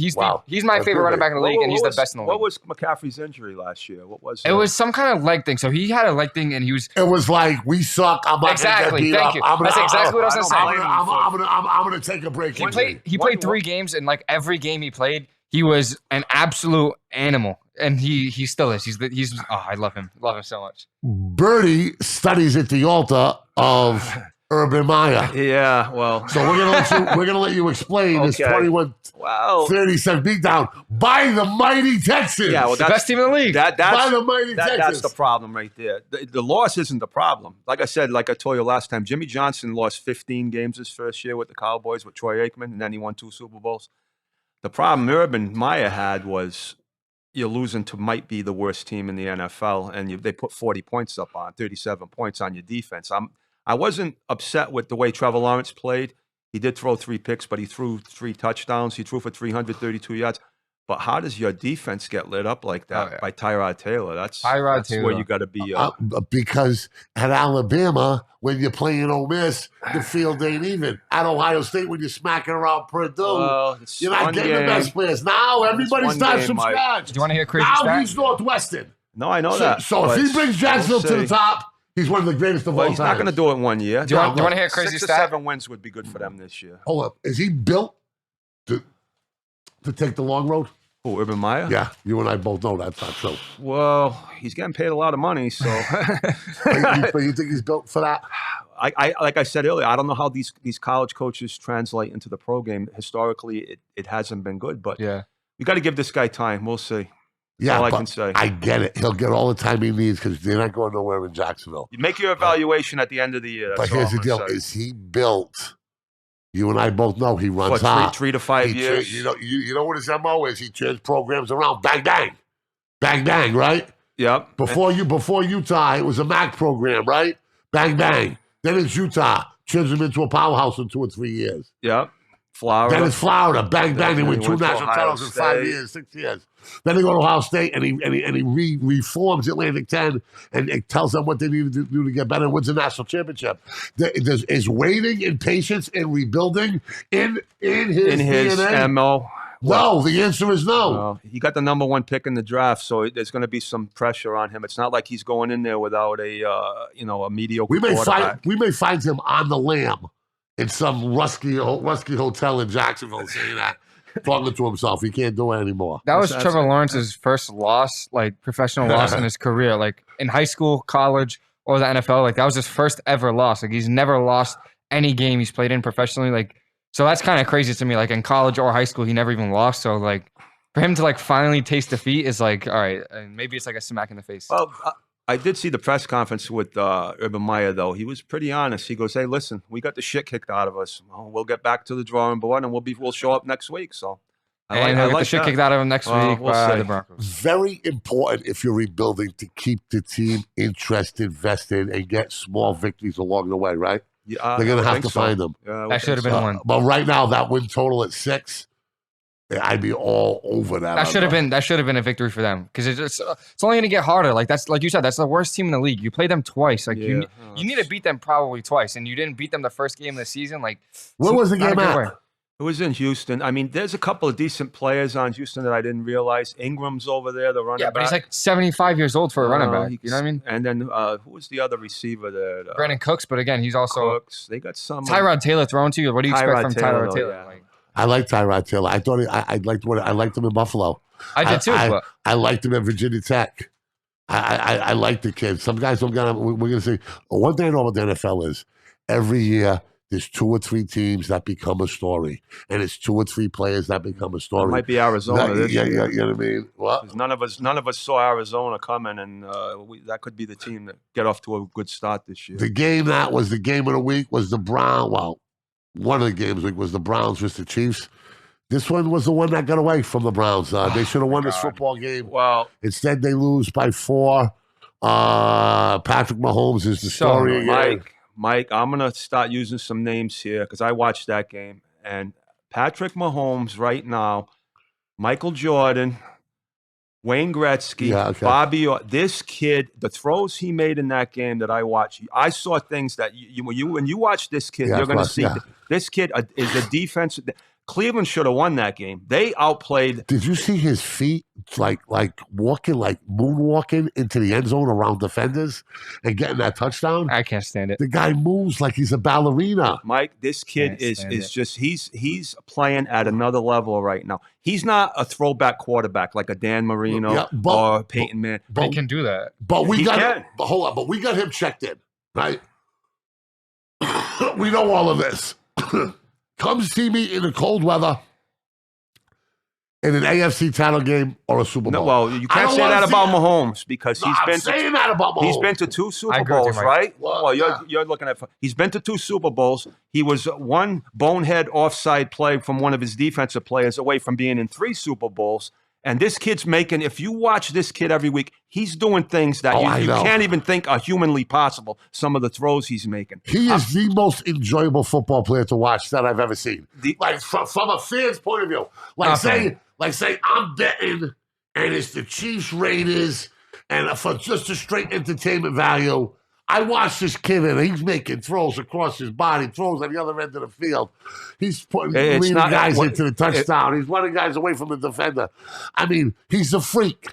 he's my favorite running back in the league, and he's the best in the league. What was McCaffrey's injury last year? What was It was some kind of leg thing. So he had a leg thing, and he was It was like, we suck. I'm not exactly. gonna get beat Thank up. you. I'm That's exactly what I was gonna say. I'm gonna take a break. He played 3 games, and like every game he played, he was an absolute animal, and he still is. I love him so much. Birdie studies at the altar of Urban Meyer. Yeah, well. So we're gonna let you explain this Okay. 21-37 beatdown by the mighty Texans. Yeah, well, The best team in the league. by the mighty that's Texans. the problem right there. The loss isn't the problem. Like I said, like I told you last time, Jimmy Johnson lost 15 games his first year with the Cowboys with Troy Aikman, and then he won 2 Super Bowls. The problem Urban Meyer had was you're losing to might be the worst team in the NFL, and they put 40 points up on 37 points on your defense. I wasn't upset with the way Trevor Lawrence played. He did throw 3 picks, but he threw 3 touchdowns. He threw for 332 yards. But how does your defense get lit up like that by Tyrod Taylor? That's where you got to be. Because at Alabama, when you're playing Ole Miss, the field ain't even. At Ohio State, when you're smacking around Purdue, you're not getting the best players. Now everybody starts from scratch. Do you want to hear a crazy Now stat? he's Northwestern. No, I know that. So if he brings Jacksonville to the we'll see. top, he's one of the greatest of all He's time. not going to do it in 1 year. Do you want to hear a crazy 6 or stat? 7 wins would be good for them this year. Hold up. Is he built to take the long road? Who, Urban Meyer? Yeah, you and I both know that's not true. Well, he's getting paid a lot of money, so But you think he's built for that? I like I said earlier, I don't know how these college coaches translate into the pro game. Historically, it hasn't been good, but Yeah. you got to give this guy time. We'll see. Yeah, all I but can say. I get it. He'll get all the time he needs because they're not going nowhere in Jacksonville. You make your evaluation at the end of the year. But That's all here's the I'm deal: gonna say. is he built? You and I both know he runs What, hot. 3 to 5 He years? you know what his MO is? He turns programs around. Bang bang, bang bang. Right Yep. before Utah, it was a MAC program. Right, bang bang. Then it's Utah, turns him into a powerhouse in 2 or 3 years. Yep. Florida. Then it's Florida, bang bang. They Then win he 2 went to national Ohio titles in 5 State. years, 6 years. Then they go to Ohio State and he reforms Atlantic 10 and it tells them what they need to do to get better and wins a national championship. Is waiting and patience and rebuilding in his DNA? MO. No, the answer is no. Well, he got the number 1 pick in the draft, so there's going to be some pressure on him. It's not like he's going in there without a mediocre We may quarterback. find him on the lam in some rusky hotel in Jacksonville saying that, talking to himself. He can't do it anymore. That was That's- Trevor Lawrence's first loss, like professional loss in his career, like in high school, college, or the NFL. Like that was his first ever loss. Like he's never lost any game he's played in professionally. Like so that's kind of crazy to me. Like in college or high school, he never even lost. So like for him to like finally taste defeat is like all right. And maybe it's like a smack in the face. Well, I did see the press conference with Urban Meyer, though. He was pretty honest. He goes, "Hey, listen, we got the shit kicked out of us. Well, we'll get back to the drawing board, and we'll show up next week." So, and he'll get the shit that. kicked out of him next week we'll by see. the Broncos. Very important if you're rebuilding to keep the team interested, vested, and get small victories along the way, right? Yeah, They're going to I have think to so. find them. Yeah, I would That should have think been so. one. But right now, that win total at 6, I'd be all over that. That should have been a victory for them because it's only going to get harder. Like you said, that's the worst team in the league. You play them twice. Like you need to beat them probably twice, and you didn't beat them the first game of the season. Like where was the game at? It was in Houston. I mean, there's a couple of decent players on Houston that I didn't realize. Ingram's over there, the running back. Yeah, but he's like 75 years old for a running back. You know what I mean? And then who was the other receiver there? Brandon Cooks, but again, he's also Cooks. They got some. Tyrod Taylor thrown to you. What do you expect from Tyrod Taylor? Yeah. Like, I like Tyrod Taylor. I thought I liked him in Buffalo. I did too. But I liked him at Virginia Tech. I like the kid. Some guys don't get him. We're going to say one thing I know about the NFL is every year there's 2 or 3 teams that become a story, and it's 2 or 3 players that become a story. It might be Arizona this year. Yeah, you know what I mean? What? None of us saw Arizona coming, and that could be the team that get off to a good start this year. The game that was the game of the week was the Browns. Well, one of the games of the week was the Browns versus the Chiefs. This one was the one that got away from the Browns. They should have won this football game. Well, instead they lose by 4. Patrick Mahomes is the story again. Mike, I'm going to start using some names here because I watched that game. And Patrick Mahomes right now, Michael Jordan, Wayne Gretzky, Bobby, this kid, the throws he made in that game that I watched, I saw things that when you watch this kid, you're going to see this kid is a defense. Cleveland should have won that game. They outplayed. Did you see his feet like walking, like moonwalking into the end zone around defenders and getting that touchdown? I can't stand it. The guy moves like he's a ballerina. Mike, this kid is just he's playing at another level right now. He's not a throwback quarterback like a Dan Marino or Peyton Manning. But he can do that. But we got him. But hold on. But we got him checked in, right? We know all of this. Come see me in the cold weather in an AFC title game or a Super Bowl. No, well, you can't say that about Mahomes because he's been to 2 Super Bowls, right? Well, you're looking at he's been to 2 Super Bowls. He was one bonehead offside play from one of his defensive players away from being in 3 Super Bowls. And this kid's making, if you watch this kid every week, he's doing things that you can't even think are humanly possible, some of the throws he's making. He is the most enjoyable football player to watch that I've ever seen. From a fan's point of view. Say I'm betting, and it's the Chiefs Raiders, and for just a straight entertainment value, I watched this kid, and he's making throws across his body, throws on the other end of the field. He's leading guys into the touchdown. He's running guys away from the defender. I mean, he's a freak.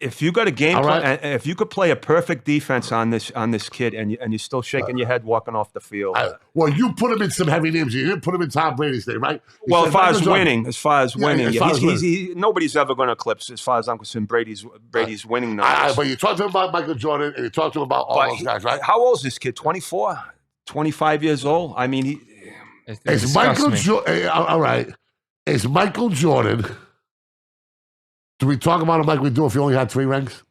If you got a game plan, if you could play a perfect defense on this kid, and you're still shaking your head walking off the field. Well, you put him in some heavy names. You didn't put him in Tom Brady's name, right? As far as winning, nobody's ever going to eclipse, as far as I'm concerned, Brady's winning numbers. But you talked to him about Michael Jordan, and you talked to him about all those guys, right? How old is this kid? 24, 25 years old. I mean, it's Michael Jordan. All right, it's Michael Jordan. Do we talk about him like we do if he only had 3 rings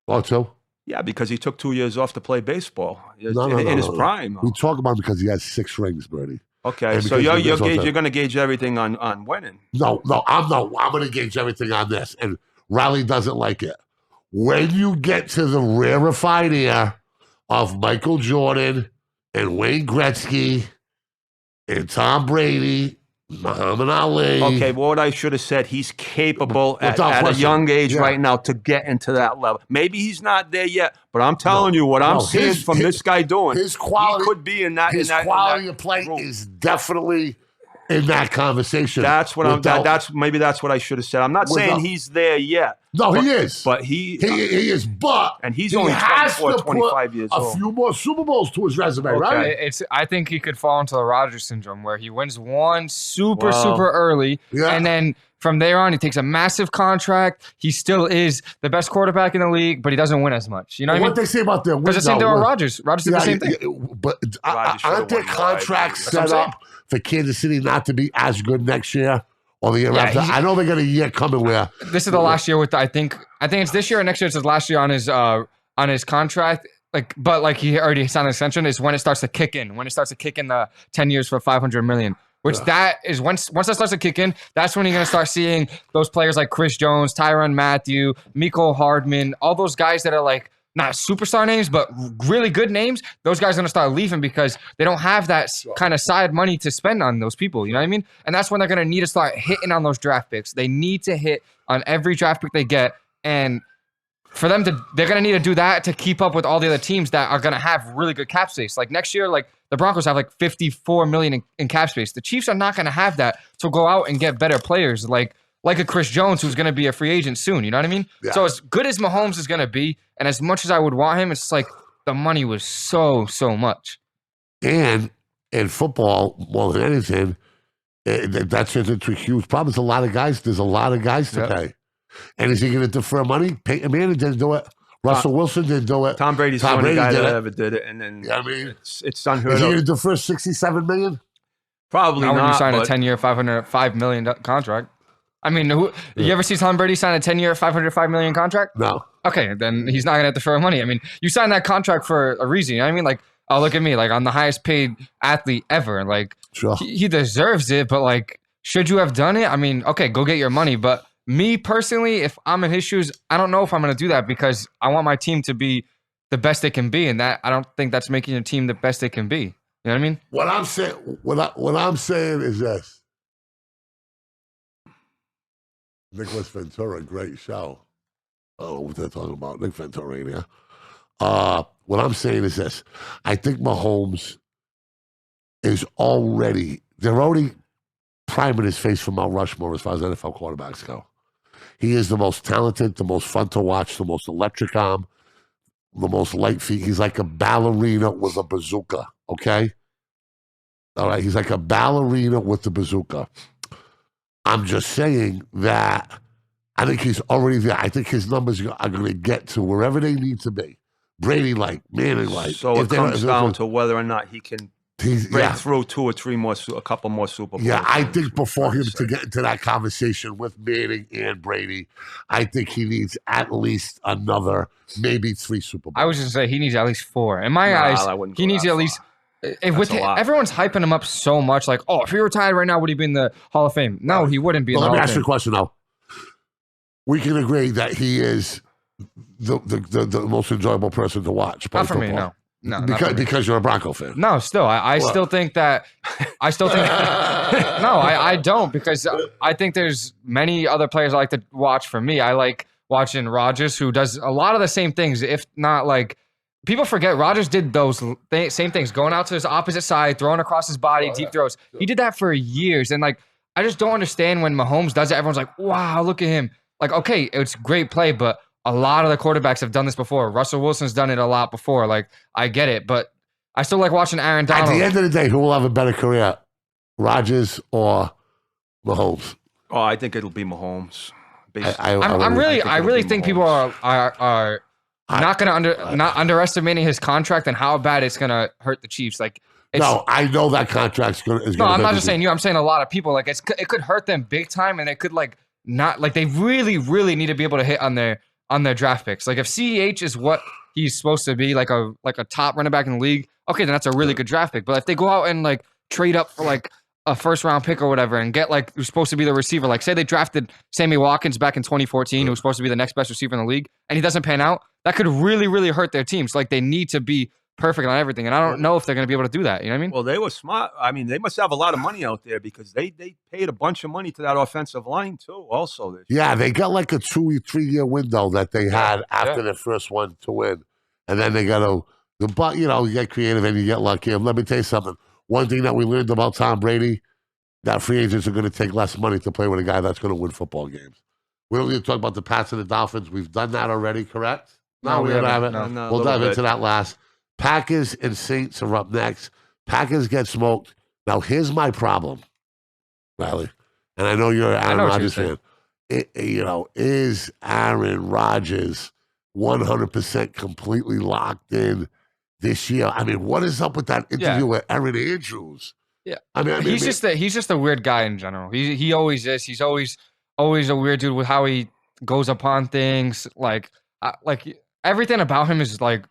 or 2? Yeah, because he took 2 years off to play baseball in his prime. We talk about him because he has 6 rings, Birdie. Okay, so you're going to gauge everything on winning. No, I'm going to gauge everything on this, and Riley doesn't like it. When you get to the rarefied air of Michael Jordan and Wayne Gretzky and Tom Brady, Muhammad Ali. Okay, well, what I should have said, he's capable at a young age right now to get into that level. Maybe he's not there yet, but I'm telling you what I'm seeing from this guy doing. His quality, he could be in that. His quality of play is definitely in that conversation. That's what maybe that's what I should have said. I'm not saying he's there yet. No, he is. But he is. But and he's only 24, 25 years old. A few more Super Bowls to his resume, right? I think he could fall into the Rodgers syndrome where he wins one super early, and then from there on he takes a massive contract. He still is the best quarterback in the league, but he doesn't win as much. You know what they say about their wins? Because the same thing with Rodgers. Rodgers did the same thing. But aren't their contracts set up for Kansas City not to be as good next year? Or the year after. I know they got a year coming where this is the last year with I think it's this year or next year. It's his last year on his contract. But he already signed an extension. Is when it starts to kick in. When it starts to kick in the 10 years for $500 million. Which that is once that starts to kick in, that's when you're gonna start seeing those players like Chris Jones, Tyrann Mathieu, Mecole Hardman, all those guys that are like not superstar names, but really good names, those guys are going to start leaving because they don't have that kind of side money to spend on those people. You know what I mean? And that's when they're going to need to start hitting on those draft picks. They need to hit on every draft pick they get. And for them they're going to need to do that to keep up with all the other teams that are going to have really good cap space. Like next year, like the Broncos have like $54 million in cap space. The Chiefs are not going to have that to go out and get better players like a Chris Jones, who's going to be a free agent soon. You know what I mean? Yeah. So as good as Mahomes is going to be, and as much as I would want him, it's like the money was so much. And in football, more than anything, that's a huge problem. There's a lot of guys to pay. And is he going to defer money? Peyton Manning didn't do it. Russell Wilson didn't do it. Tom Brady's the only guy that ever did it. And then it's unheard of. Is he going to defer $67 million? Probably not. When you sign a 10-year, $505 million contract. I mean, you ever see Tom Brady sign a 10-year, $505 million contract? No. Okay, then he's not going to defer money. I mean, you signed that contract for a reason. You know what I mean? Like, oh, look at me. Like, I'm the highest paid athlete ever. Like, sure. He deserves it, but, like, should you have done it? I mean, okay, go get your money. But me personally, if I'm in his shoes, I don't know if I'm going to do that because I want my team to be the best they can be, and that I don't think that's making your team the best they can be. You know what I mean? What I'm saying is this. Nicholas Ventura, great show. I don't know what they're talking about. Nick Ventura in here. What I'm saying is this. I think Mahomes is they're already priming his face for Mount Rushmore as far as NFL quarterbacks go. He is the most talented, the most fun to watch, the most electric arm, the most light feet. He's like a ballerina with a bazooka, okay? All right, he's like a ballerina with a bazooka. I'm just saying that I think he's already there. I think his numbers are going to get to wherever they need to be. Brady like, Manning like. So it comes down to whether or not he can break through a couple more Super Bowls. Yeah, I think before him to get into that conversation with Manning and Brady, I think he needs at least another, maybe 3 Super Bowls. I was just going to say he needs at least 4. In my eyes, he needs at least... Everyone's hyping him up so much, like, oh, if he retired right now, would he be in the Hall of Fame? No, he wouldn't be in the Hall of Fame. Let me ask you a question, though. We can agree that he is the most enjoyable person to watch. Not for me, no. No, because you're a Bronco fan. No, still, I still think that. I still think. No, I don't, because I think there's many other players I like to watch. For me, I like watching Rodgers, who does a lot of the same things, if not like. People forget Rodgers did those same things, going out to his opposite side, throwing across his body, deep throws. He did that for years. And, like, I just don't understand when Mahomes does it. Everyone's like, wow, look at him. Like, okay, it's great play, but a lot of the quarterbacks have done this before. Russell Wilson's done it a lot before. Like, I get it, but I still like watching Aaron Donald. At the end of the day, who will have a better career, Rodgers or Mahomes? Oh, I think it'll be Mahomes. I really think people are not underestimating his contract and how bad it's gonna hurt the Chiefs. Like, no, I know that contract's gonna. No, I'm not just saying you. I'm saying a lot of people. Like, it could hurt them big time, and it could they really need to be able to hit on their draft picks. Like, if CEH is what he's supposed to be, like a top running back in the league, okay, then that's a really good draft pick. But if they go out and like trade up for like a first round pick or whatever and get like who's supposed to be the receiver, like say they drafted Sammy Watkins back in 2014, who was supposed to be the next best receiver in the league, and he doesn't pan out, that could really hurt their teams. Like, they need to be perfect on everything, and I don't know if they're going to be able to do that. You know what I mean? Well, they were smart. I mean, they must have a lot of money out there because they paid a bunch of money to that offensive line too. Also, yeah, they got like a 2-3 year window that they had after their first one to win, and then they got to, you get creative and you get lucky. And let me tell you something. One thing that we learned about Tom Brady, that free agents are going to take less money to play with a guy that's going to win football games. We don't need to talk about the Pats and the Dolphins. We've done that already, correct? No, we haven't. No, we'll dive into that last. Packers and Saints are up next. Packers get smoked. Now, here's my problem, Riley. And I know you're an Aaron Rodgers fan. Is Aaron Rodgers 100% completely locked in this year? I mean, what is up with that interview with Aaron Andrews? Yeah, I mean, he's just a weird guy in general. He always is. He's always a weird dude with how he goes upon things. Like everything about him is like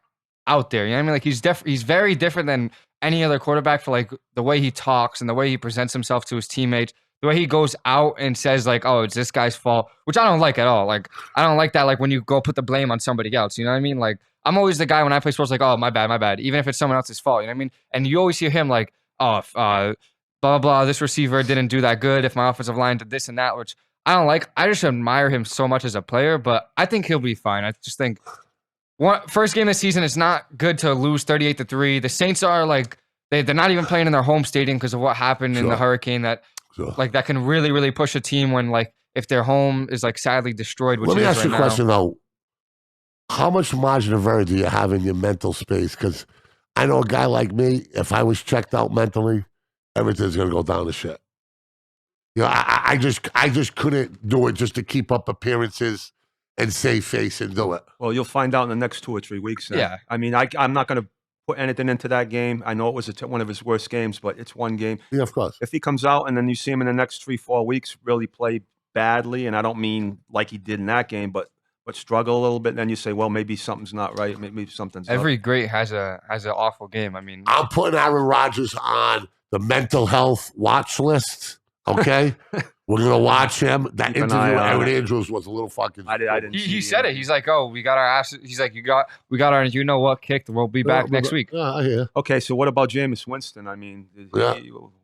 out there. You know what I mean? Like, he's very different than any other quarterback for like the way he talks and the way he presents himself to his teammates. the way he goes out and says like, "Oh, it's this guy's fault," which I don't like at all. Like, I don't like that. Like when you go put the blame on somebody else. You know what I mean? Like, I'm always the guy when I play sports, like, "Oh, my bad," even if it's someone else's fault. You know what I mean? And you always hear him like, "Oh, blah blah blah. This receiver didn't do that good. If my offensive line did this and that," which I don't like. I just admire him so much as a player, but I think he'll be fine. I just think first game of the season, it's not good to lose 38-3. The Saints are like they're not even playing in their home stadium because of what happened in the hurricane. That like that can really push a team when like if their home is like sadly destroyed. Which Let me it is ask you right a question though. How much margin of error do you have in your mental space? Because I know a guy like me, if I was checked out mentally, everything's gonna go down to shit. You know, I just couldn't do it just to keep up appearances and save face and do it. Well, you'll find out in the next 2 or 3 weeks. Then. Yeah. I mean, I'm not going to put anything into that game. I know it was one of his worst games, but it's one game. Yeah, of course. If he comes out and then you see him in the next 3-4 weeks really play badly, and I don't mean like he did in that game, but struggle a little bit, then you say, well, maybe something's not right. Maybe something's Every up. great has an awful game. I mean, I'm putting Aaron Rodgers on the mental health watch list. Okay, we're gonna watch him. That Keep an interview with eye on Aaron it. Andrews was a little fucking. I didn't. he see said it. He's like, "Oh, we got our ass." He's like, we got our you know what kicked. We'll be back next week. Yeah, I hear. Okay, so what about Jameis Winston? I mean, Yeah.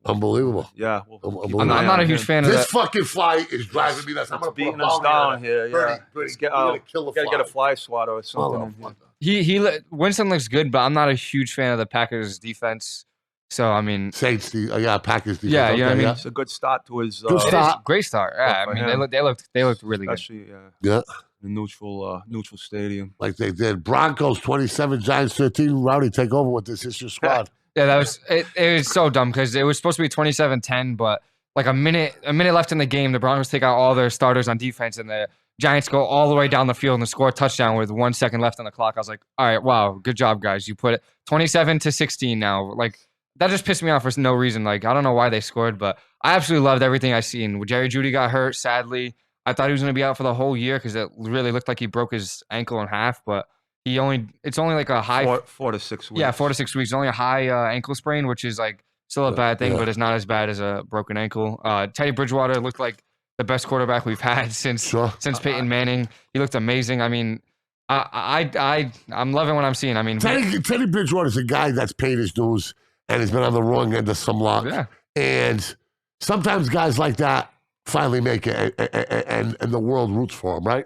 Unbelievable. Yeah, Unbelievable. I'm not a huge fan of This that. fucking flight is driving me nuts. I'm It's gonna beating put a us bounty down on it. here. Yeah, Birdie, let's you get gotta kill the gotta get a fly. fly swatter or something. Oh, Winston looks good, but I'm not a huge fan of the Packers defense. So I mean, Saints, Packers. Defense. Yeah, you know what I mean? It's a good start to his. Good start. great start. Yeah, for I mean him. they looked really good. Especially Yeah, the neutral stadium. like they did. Broncos 27, Giants 13. Rowdy, take over with this. It's your squad. Yeah, that was it. It was so dumb because it was supposed to be 27-10, but like a minute left in the game, the Broncos take out all their starters on defense, and the Giants go all the way down the field and score a touchdown with 1 second left on the clock. I was like, all right, wow, good job, guys. You put it 27-16 now. Like that just pissed me off for no reason. Like I don't know why they scored, but I absolutely loved everything I seen. Jerry Jeudy got hurt, sadly. I thought he was going to be out for the whole year because it really looked like he broke his ankle in half, but it's only like a high 4 to 6 weeks. Yeah, 4 to 6 weeks. Only a high ankle sprain, which is like still a bad thing, but it's not as bad as a broken ankle. Teddy Bridgewater looked like the best quarterback we've had since Peyton Manning. He looked amazing. I mean, I'm loving what I'm seeing. I mean, Teddy Bridgewater is a guy that's paid his dues and has been on the wrong end of some luck. Yeah. And sometimes guys like that finally make it, and the world roots for him, right?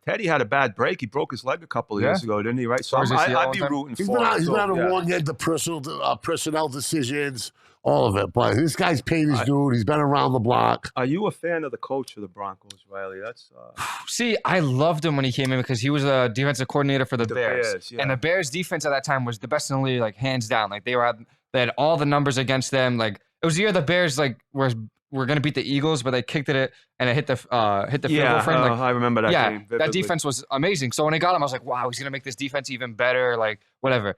Teddy had a bad break. He broke his leg a couple of years ago, didn't he? Right. So I'd be rooting He's for him. He's been on the wrong end of personnel decisions, all of it. But this guy's paid his dude. He's been around the block. Are you a fan of the coach of the Broncos, Riley? That's see, I loved him when he came in because he was a defensive coordinator for the Bears. Yeah. And the Bears defense at that time was the best in the league, like hands down. Like they had all the numbers against them. Like it was the year the Bears like were going to beat the Eagles, but they kicked it and it hit the field goal frame. Like, I remember that game. Yeah, that defense was amazing. So when I got him, I was like, wow, he's going to make this defense even better. Like whatever.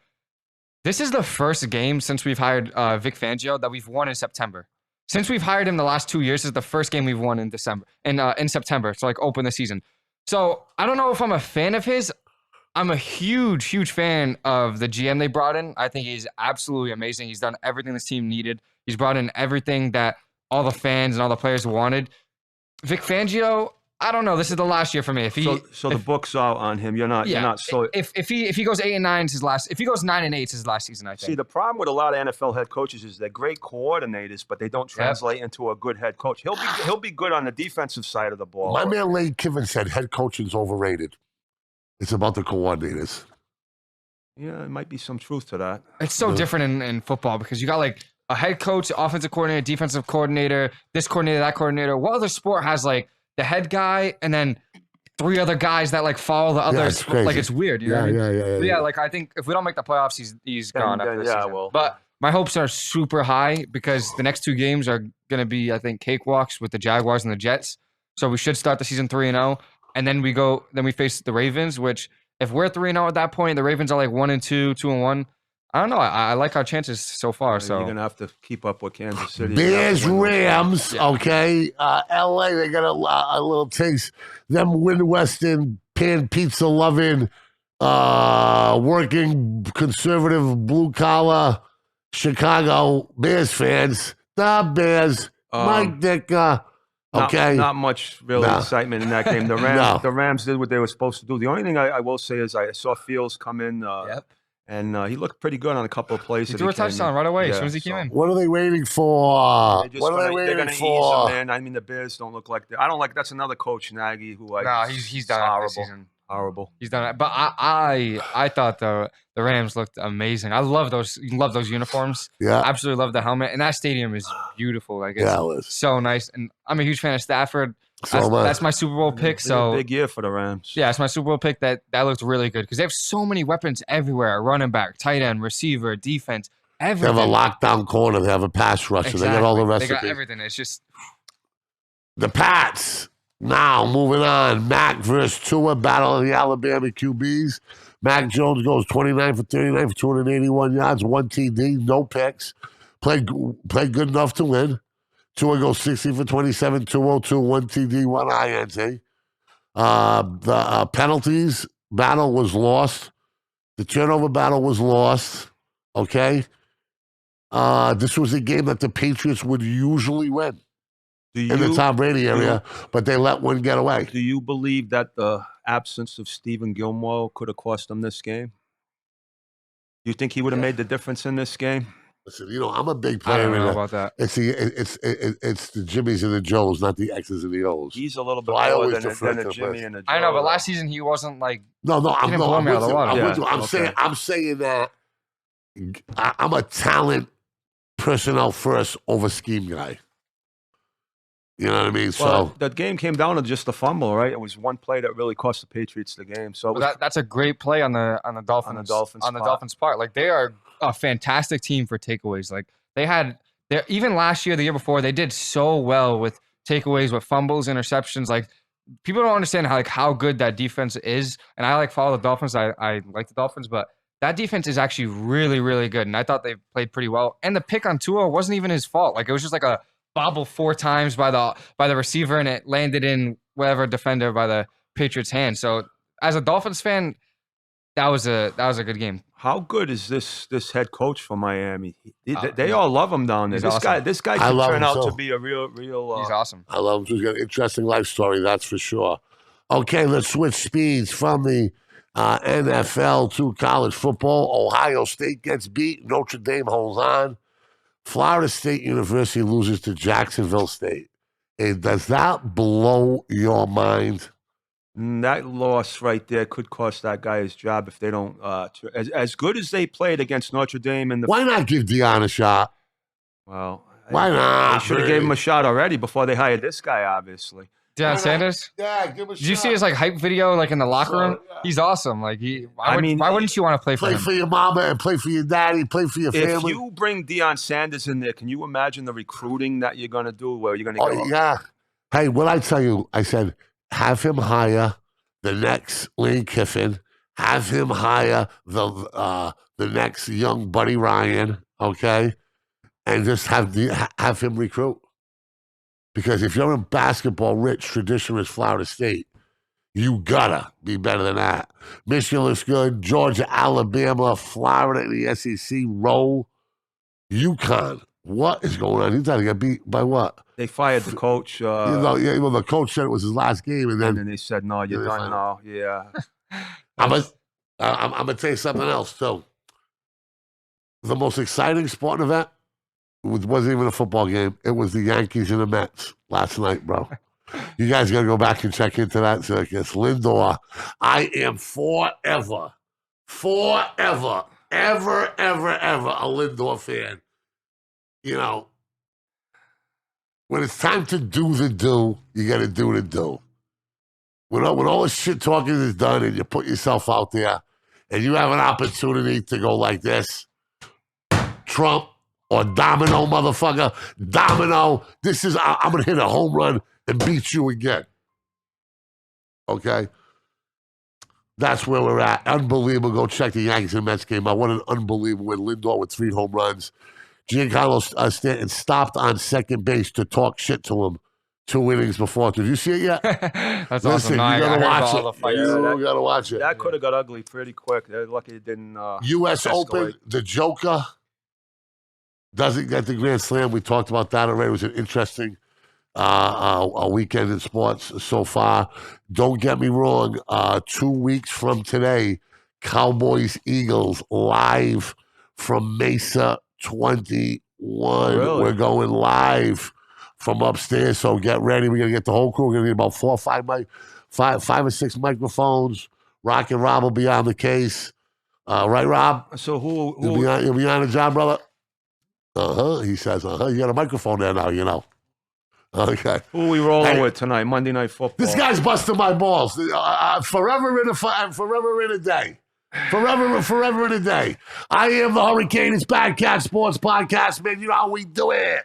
This is the first game since we've hired Vic Fangio that we've won in September. Since we've hired him the last 2 years, this is the first game we've won in September. So like open the season. So I don't know if I'm a fan of his. I'm a huge fan of the GM they brought in. I think he's absolutely amazing. He's done everything this team needed. He's brought in everything that all the fans and all the players wanted. Vic Fangio, I don't know. This is the last year for me. So the book's out on him. You're not so. If he goes 8-9, it's his last. If he goes 9-8, it's his last season. I think. See, the problem with a lot of NFL head coaches is they're great coordinators, but they don't translate into a good head coach. He'll be good on the defensive side of the ball. My man Lane Kiffin said head coaching's overrated. It's about the coordinators. Yeah, there might be some truth to that. It's so different in football because you got like a head coach, offensive coordinator, defensive coordinator, this coordinator, that coordinator. What other sport has like the head guy and then 3 other guys that like follow the others? It's crazy. Like it's weird. You know what I mean? Yeah. Like I think if we don't make the playoffs, he's gone after this season. Well, but my hopes are super high because the next 2 games are going to be, I think, cakewalks with the Jaguars and the Jets. So we should start the season 3-0, and then we face the Ravens. Which if we're 3-0 at that point, the Ravens are like 1-2, 2-1. I don't know. I like our chances so far. So you're gonna have to keep up with Kansas City. Bears, Rams. Yeah. Okay, LA. They got a little taste. Them Midwestern pan pizza loving, working conservative blue collar Chicago Bears fans. The Bears Mike Ditka. Okay. Not much really excitement in that game. The Rams did what they were supposed to do. The only thing I will say is I saw Fields come in, and he looked pretty good on a couple of plays. He threw a touchdown right away as soon as he came in. What are they waiting for? What are they waiting for? Ease him, man. I mean, the Bears don't look like I don't like. That's another coach, Nagy, who he's done horrible. This season. Horrible. He's done it, but I thought the Rams looked amazing. I love those uniforms. Yeah, absolutely love the helmet, and that stadium is beautiful. Like it's so nice, and I'm a huge fan of Stafford. That's my Super Bowl pick. So big year for the Rams. Yeah, it's my Super Bowl pick. That looked really good because they have so many weapons everywhere: running back, tight end, receiver, defense. Everything. They have a lockdown corner. They have a pass rusher. Exactly. They got all the rest. They got everything. It's just the Pats. Now, moving on. Mac versus Tua, battle of the Alabama QBs. Mac Jones goes 29 for 39 for 281 yards, 1 TD, no picks. Played good enough to win. Tua goes 60 for 27, 202, 1 TD, 1 INT. The penalties battle was lost. The turnover battle was lost. Okay? This was a game that the Patriots would usually win. In the Tom Brady area, but they let one get away. Do you believe that the absence of Stephen Gilmore could have cost them this game? Do you think he would have made the difference in this game? Listen, I'm a big player. I don't know about that. It's the Jimmys and the Joes, not the X's and the O's. He's a little bit more than a Jimmy and a Joe. I know, but last season he wasn't like. I'm with you. I'm saying that I'm a talent personnel first over scheme guy. You know what I mean? Well, that game came down to just a fumble, right? It was one play that really cost the Patriots the game. So that's a great play on the Dolphins part. Like they are a fantastic team for takeaways. Like even last year, the year before, they did so well with takeaways, with fumbles, interceptions. Like people don't understand how good that defense is. And I follow the Dolphins. I like the Dolphins, but that defense is actually really, really good. And I thought they played pretty well. And the pick on Tua wasn't even his fault. Like it was just like a bobble 4 times by the receiver, and it landed in whatever defender by the Patriots' hand. So as a Dolphins fan, that was a good game. How good is this head coach for Miami? They all love him down there. This guy could turn out to be a real. He's awesome. I love him. He's got an interesting life story, that's for sure. Okay, let's switch speeds from the NFL to college football. Ohio State gets beat. Notre Dame holds on. Florida State University loses to Jacksonville State. Does that blow your mind? That loss right there could cost that guy his job if they don't. As good as they played against Notre Dame, why not give Deion a shot? Well, why not? They should have gave him a shot already before they hired this guy. Obviously, Deion Sanders. Yeah, give him a shot. Did you see his hype video in the locker room? Yeah. He's awesome. Why wouldn't you want to play for him? Play for your mama and play for your daddy. Play for your family. If you bring Deion Sanders in there, can you imagine the recruiting that you're going to do? Where you're going to go? Yeah. Hey, what I tell you? I said have him hire the next Lane Kiffin. Have him hire the next young Buddy Ryan. Okay, and just have him recruit. Because if you're in basketball rich, traditionalist Florida State, you gotta be better than that. Michigan looks good. Georgia, Alabama, Florida in the SEC roll. UConn, what is going on? He's trying to get beat by what? They fired the coach. The coach said it was his last game, and then they said, "No, you're done now." Yeah. I'm gonna tell you something else too. The most exciting sporting event. It wasn't even a football game. It was the Yankees and the Mets last night, bro. You guys got to go back and check into that circus. Lindor, I am forever, ever a Lindor fan. When it's time to do the do, you got to do the do. When all the shit talking is done and you put yourself out there and you have an opportunity to go like this, Trump, or Domino, motherfucker. Domino, I'm going to hit a home run and beat you again. Okay? That's where we're at. Unbelievable. Go check the Yankees and Mets game out. What an unbelievable win. Lindor with 3 home runs. Giancarlo Stanton stopped on second base to talk shit to him 2 innings before. Did you see it yet? That's Listen, awesome. You got to watch it. You got to watch it. That could have got ugly pretty quick. They're lucky it didn't U.S. escalate. Open, the Joker. doesn't get the Grand Slam. We talked about that already. It was an interesting a weekend in sports so far. Don't get me wrong. 2 weeks from today, Cowboys Eagles live from Mesa 21. Really? We're going live from upstairs, so get ready. We're gonna get the whole crew. We're gonna need about 4 or 5 or 6 microphones. Rock and Rob will be on the case. Right, Rob? So who You'll be on the job, brother? He says, You got a microphone there now, you know. Okay. Who are we rolling with tonight? Monday Night Football. This guy's busting my balls. Forever in a day. Forever in a day. I am the Hurricane. It's BadCatz Sports Podcast, man. You know how we do it.